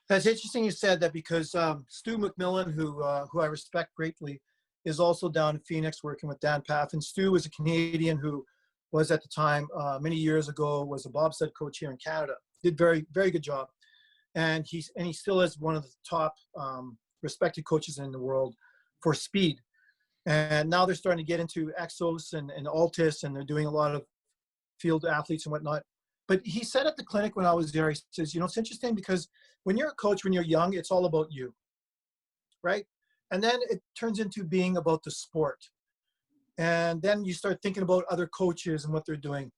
S2: That's interesting you said that, because Stu McMillan, who I respect greatly, is also down in Phoenix working with Dan Paff. And Stu was a Canadian who was at the time, many years ago, was a bobsled coach here in Canada. Did very, very good job. And he still is one of the top respected coaches in the world for speed. And now they're starting to get into Exos and Altus, and they're doing a lot of field athletes and whatnot. But he said at the clinic when I was there, he says, you know, it's interesting because when you're a coach, when you're young, it's all about you, right? And then it turns into being about the sport. And then you start thinking about other coaches and what they're doing.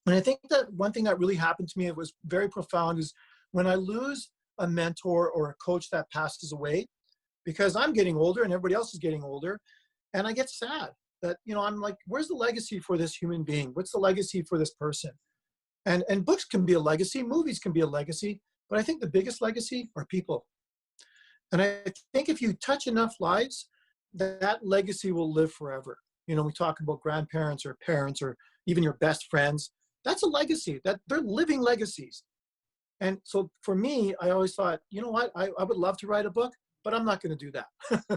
S2: And I think that one thing that really happened to me, it was very profound, is when I lose a mentor or a coach that passes away, because I'm getting older and everybody else is getting older, and I get sad that, you know, I'm like, where's the legacy for this human being? What's the legacy for this person? And books can be a legacy, movies can be a legacy, but I think the biggest legacy are people. And I think if you touch enough lives, that legacy will live forever. You know, we talk about grandparents or parents or even your best friends. That's a legacy, that they're living legacies. And so for me, I always thought, you know what, I would love to write a book, but I'm not going to do that.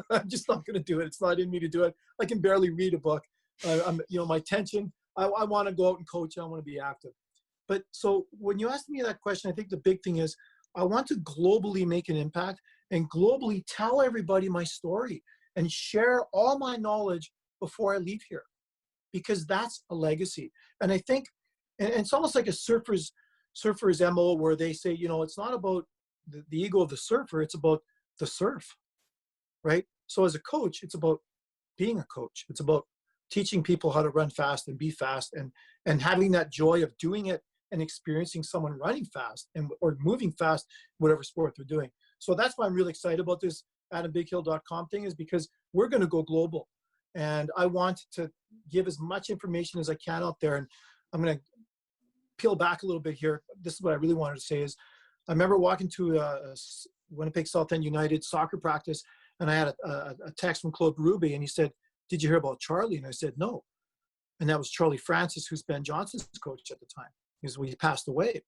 S2: I'm just not going to do it. It's not in me to do it. I can barely read a book. You know, my attention, I want to go out and coach. I want to be active. But so when you asked me that question, I think the big thing is I want to globally make an impact and globally tell everybody my story and share all my knowledge before I leave here, because that's a legacy. And I think, and it's almost like a surfer's MO, where they say, you know, it's not about the ego of the surfer, it's about the surf, right? So as a coach, it's about being a coach. It's about teaching people how to run fast and be fast, and having that joy of doing it and experiencing someone running fast or moving fast, whatever sport they're doing. So that's why I'm really excited about this AdamBigHill.com thing, is because we're going to go global. And I want to give as much information as I can out there. And I'm going to peel back a little bit here. This is what I really wanted to say is, I remember walking to a Winnipeg South End United soccer practice, and I had a text from Claude Ruby, and he said, "Did you hear about Charlie?" And I said, "No." And that was Charlie Francis, who's Ben Johnson's coach at the time, because he passed away.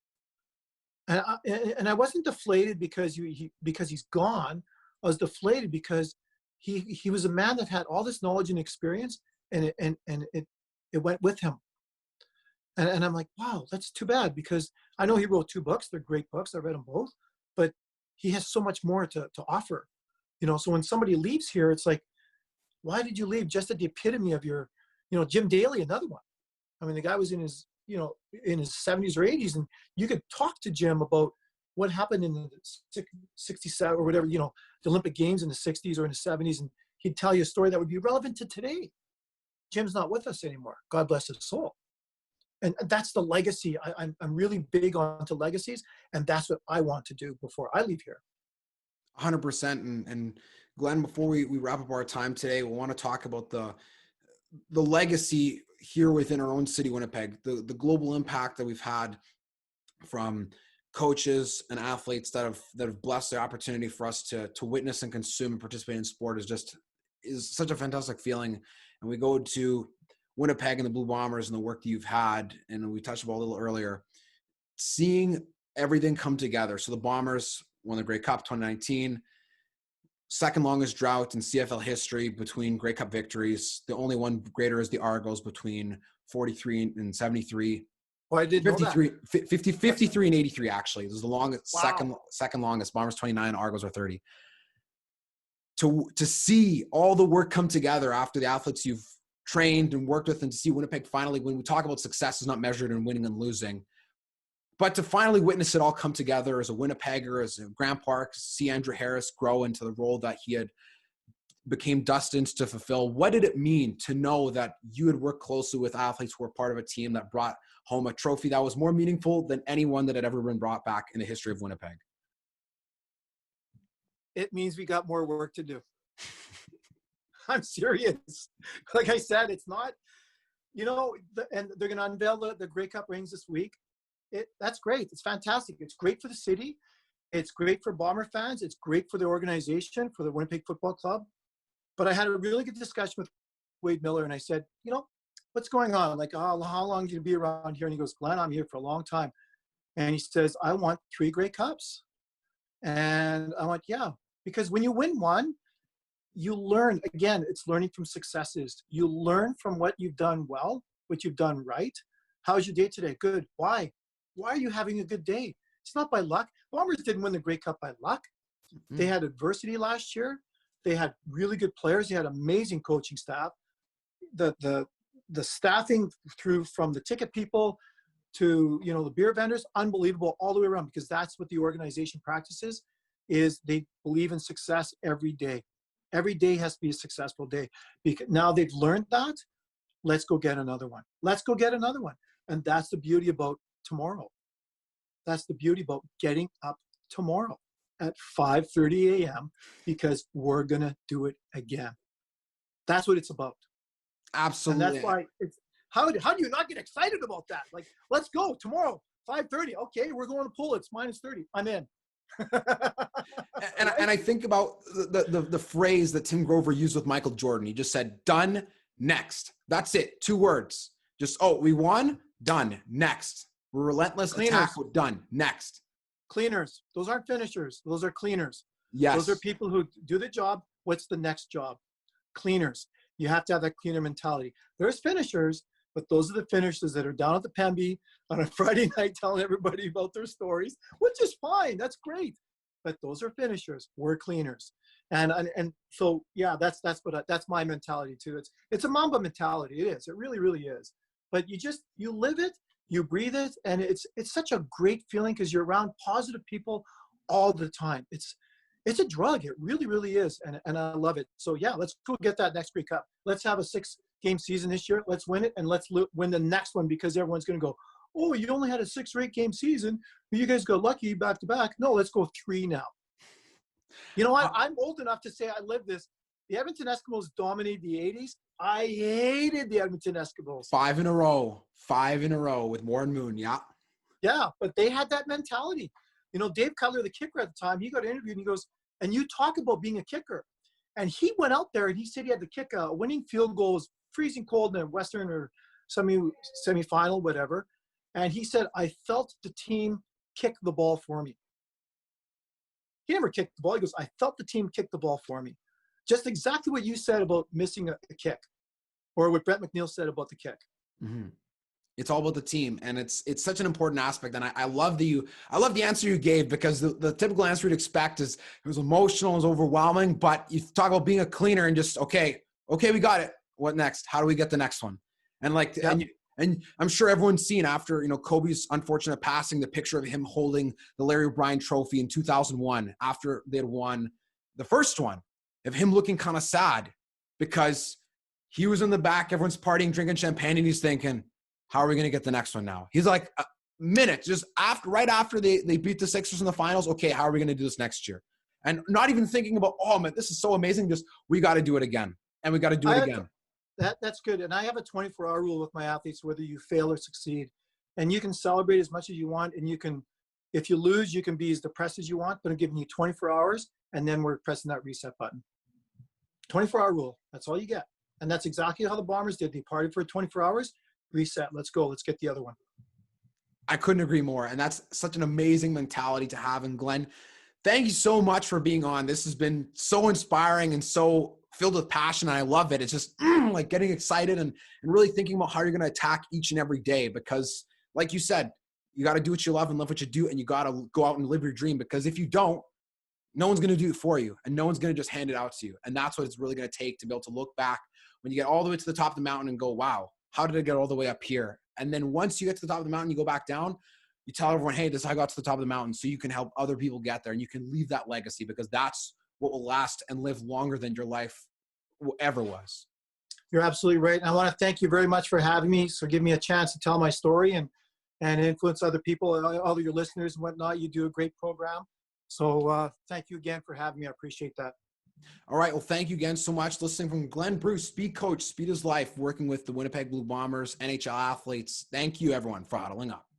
S2: And I wasn't deflated because he's gone. I was deflated because he was a man that had all this knowledge and experience, and it went with him. And I'm like, wow, that's too bad, because I know he wrote 2 books. They're great books. I read them both, but he has so much more to offer, you know? So when somebody leaves here, it's like, why did you leave? Just at the epitome of your, you know, Jim Daly, another one. I mean, the guy was in his 70s or 80s, and you could talk to Jim about what happened in the 67 or whatever, you know, the Olympic Games in the 60s or in the 70s, and he'd tell you a story that would be relevant to today. Jim's not with us anymore. God bless his soul. And that's the legacy. I'm really big onto legacies, and that's what I want to do before I leave here.
S1: 100%. And Glenn, before we wrap up our time today, we want to talk about the legacy here within our own city, Winnipeg, the global impact that we've had from coaches and athletes that have blessed the opportunity for us to witness and consume and participate in sport is such a fantastic feeling. And we go to Winnipeg and the Blue Bombers and the work that you've had, and we touched about a little earlier, seeing everything come together. So the Bombers won the Grey Cup 2019, second longest drought in CFL history between Grey Cup victories. The only one greater is the Argos between 43 and 73.
S2: Oh, I didn't
S1: 53,
S2: know that.
S1: 53 and 83, actually. This is the longest,
S2: Wow.
S1: second longest. Bombers 29, Argos are 30. To see all the work come together after the athletes you've trained and worked with, and to see Winnipeg finally, when we talk about success, is not measured in winning and losing, but to finally witness it all come together as a Winnipegger, as a Grant Park, see Andrew Harris grow into the role that he had became destined to fulfill. What did it mean to know that you had worked closely with athletes who were part of a team that brought home a trophy that was more meaningful than any one that had ever been brought back in the history of Winnipeg?
S2: It means we got more work to do. I'm serious. Like I said, it's not, and they're going to unveil the Grey Cup rings this week. That's great. It's fantastic. It's great for the city. It's great for Bomber fans. It's great for the organization, for the Winnipeg Football Club. But I had a really good discussion with Wade Miller, and I said, what's going on? Like, how long are you going to be around here? And he goes, Glenn, I'm here for a long time. And he says, I want 3 Grey Cups. And I went, yeah, because when you win one, you learn. Again, it's learning from successes. You learn from what you've done well, what you've done right. How's your day today? Good. Why? Why are you having a good day? It's not by luck. Bombers didn't win the Grey Cup by luck. Mm-hmm. They had adversity last year. They had really good players. They had amazing coaching staff. The staffing through from the ticket people to the beer vendors, unbelievable all the way around, because that's what the organization practices. Is they believe in success every day. Every day has to be a successful day. Because now they've learned that. Let's go get another one. Let's go get another one. And that's the beauty about tomorrow. That's the beauty about getting up tomorrow at 5:30 a.m. because we're going to do it again. That's what it's about.
S1: Absolutely.
S2: And that's why it's, how do you not get excited about that? Like, let's go tomorrow, 5:30. Okay, we're going to pull. It's -30. I'm in.
S1: and I think about the phrase that Tim Grover used with Michael Jordan. He just said, done, next. That's it. 2 words. Just, we won, done, next. We're relentless,
S2: Cleaners.
S1: attack, we're done, next.
S2: Cleaners. Those aren't finishers. Those are cleaners.
S1: Yes.
S2: Those are people who do the job. What's the next job? Cleaners. You have to have that cleaner mentality. There's finishers, but those are the finishers that are down at the Pemby on a Friday night telling everybody about their stories, which is fine. That's great. But those are finishers. We're cleaners. And so, yeah, that's my mentality too. It's a Mamba mentality. It is. It really, really is. But you live it, you breathe it, and it's such a great feeling because you're around positive people all the time. It's a drug. It really, really is. And I love it. So yeah, let's go get that next Grey Cup. Let's have a 6-game season this year. Let's win it, and let's win the next one, because everyone's going to go, oh, you only had a 6 or 8 game season. You guys got lucky back to back. No, let's go 3 now. You know what? I'm old enough to say I lived this. The Edmonton Eskimos dominated the 80s. I hated the Edmonton Eskimos.
S1: 5 in a row. 5 in a row with Warren Moon. Yeah.
S2: Yeah, but they had that mentality. Dave Cutler, the kicker at the time, he got interviewed and he goes, and you talk about being a kicker. And he went out there and he said he had to kick a winning field goal. It was freezing cold in a Western or semifinal, whatever. And he said, I felt the team kick the ball for me. He never kicked the ball. He goes, I felt the team kick the ball for me. Just exactly what you said about missing a kick, or what Brett McNeil said about the kick.
S1: Mm-hmm. It's all about the team, and it's such an important aspect. And I love the answer you gave, because the typical answer you'd expect is it was emotional, it was overwhelming. But you talk about being a cleaner and just okay, we got it. What next? How do we get the next one? And and I'm sure everyone's seen after Kobe's unfortunate passing, the picture of him holding the Larry O'Brien Trophy in 2001 after they had won the first one, of him looking kind of sad because he was in the back, everyone's partying, drinking champagne, and he's thinking, how are we going to get the next one now? He's like, a minute, just right after they beat the Sixers in the finals. Okay, how are we going to do this next year? And not even thinking about, oh man, this is so amazing. Just, we got to do it again. And we got to do it again.
S2: That's good. And I have a 24-hour rule with my athletes, whether you fail or succeed. And you can celebrate as much as you want. And if you lose, you can be as depressed as you want, but I'm giving you 24 hours. And then we're pressing that reset button. 24-hour rule. That's all you get. And that's exactly how the Bombers did. They partied for 24 hours. Reset. Let's go. Let's get the other one.
S1: I couldn't agree more. And that's such an amazing mentality to have. And Glenn, thank you so much for being on. This has been so inspiring and so filled with passion. And I love it. It's just like getting excited and really thinking about how you're going to attack each and every day, because like you said, you got to do what you love and love what you do. And you got to go out and live your dream, because if you don't, no one's going to do it for you, and no one's going to just hand it out to you. And that's what it's really going to take to be able to look back when you get all the way to the top of the mountain and go, wow, how did I get all the way up here? And then once you get to the top of the mountain, you go back down, you tell everyone, hey, this is how I got to the top of the mountain, so you can help other people get there, and you can leave that legacy, because that's what will last and live longer than your life ever was.
S2: You're absolutely right. And I want to thank you very much for having me. So give me a chance to tell my story and influence other people, all of your listeners and whatnot. You do a great program. So thank you again for having me. I appreciate that.
S1: All right. Well, thank you again so much. Listening from Glenn Bruce, speed coach, speed is life, working with the Winnipeg Blue Bombers, NHL athletes. Thank you, everyone, for huddling up.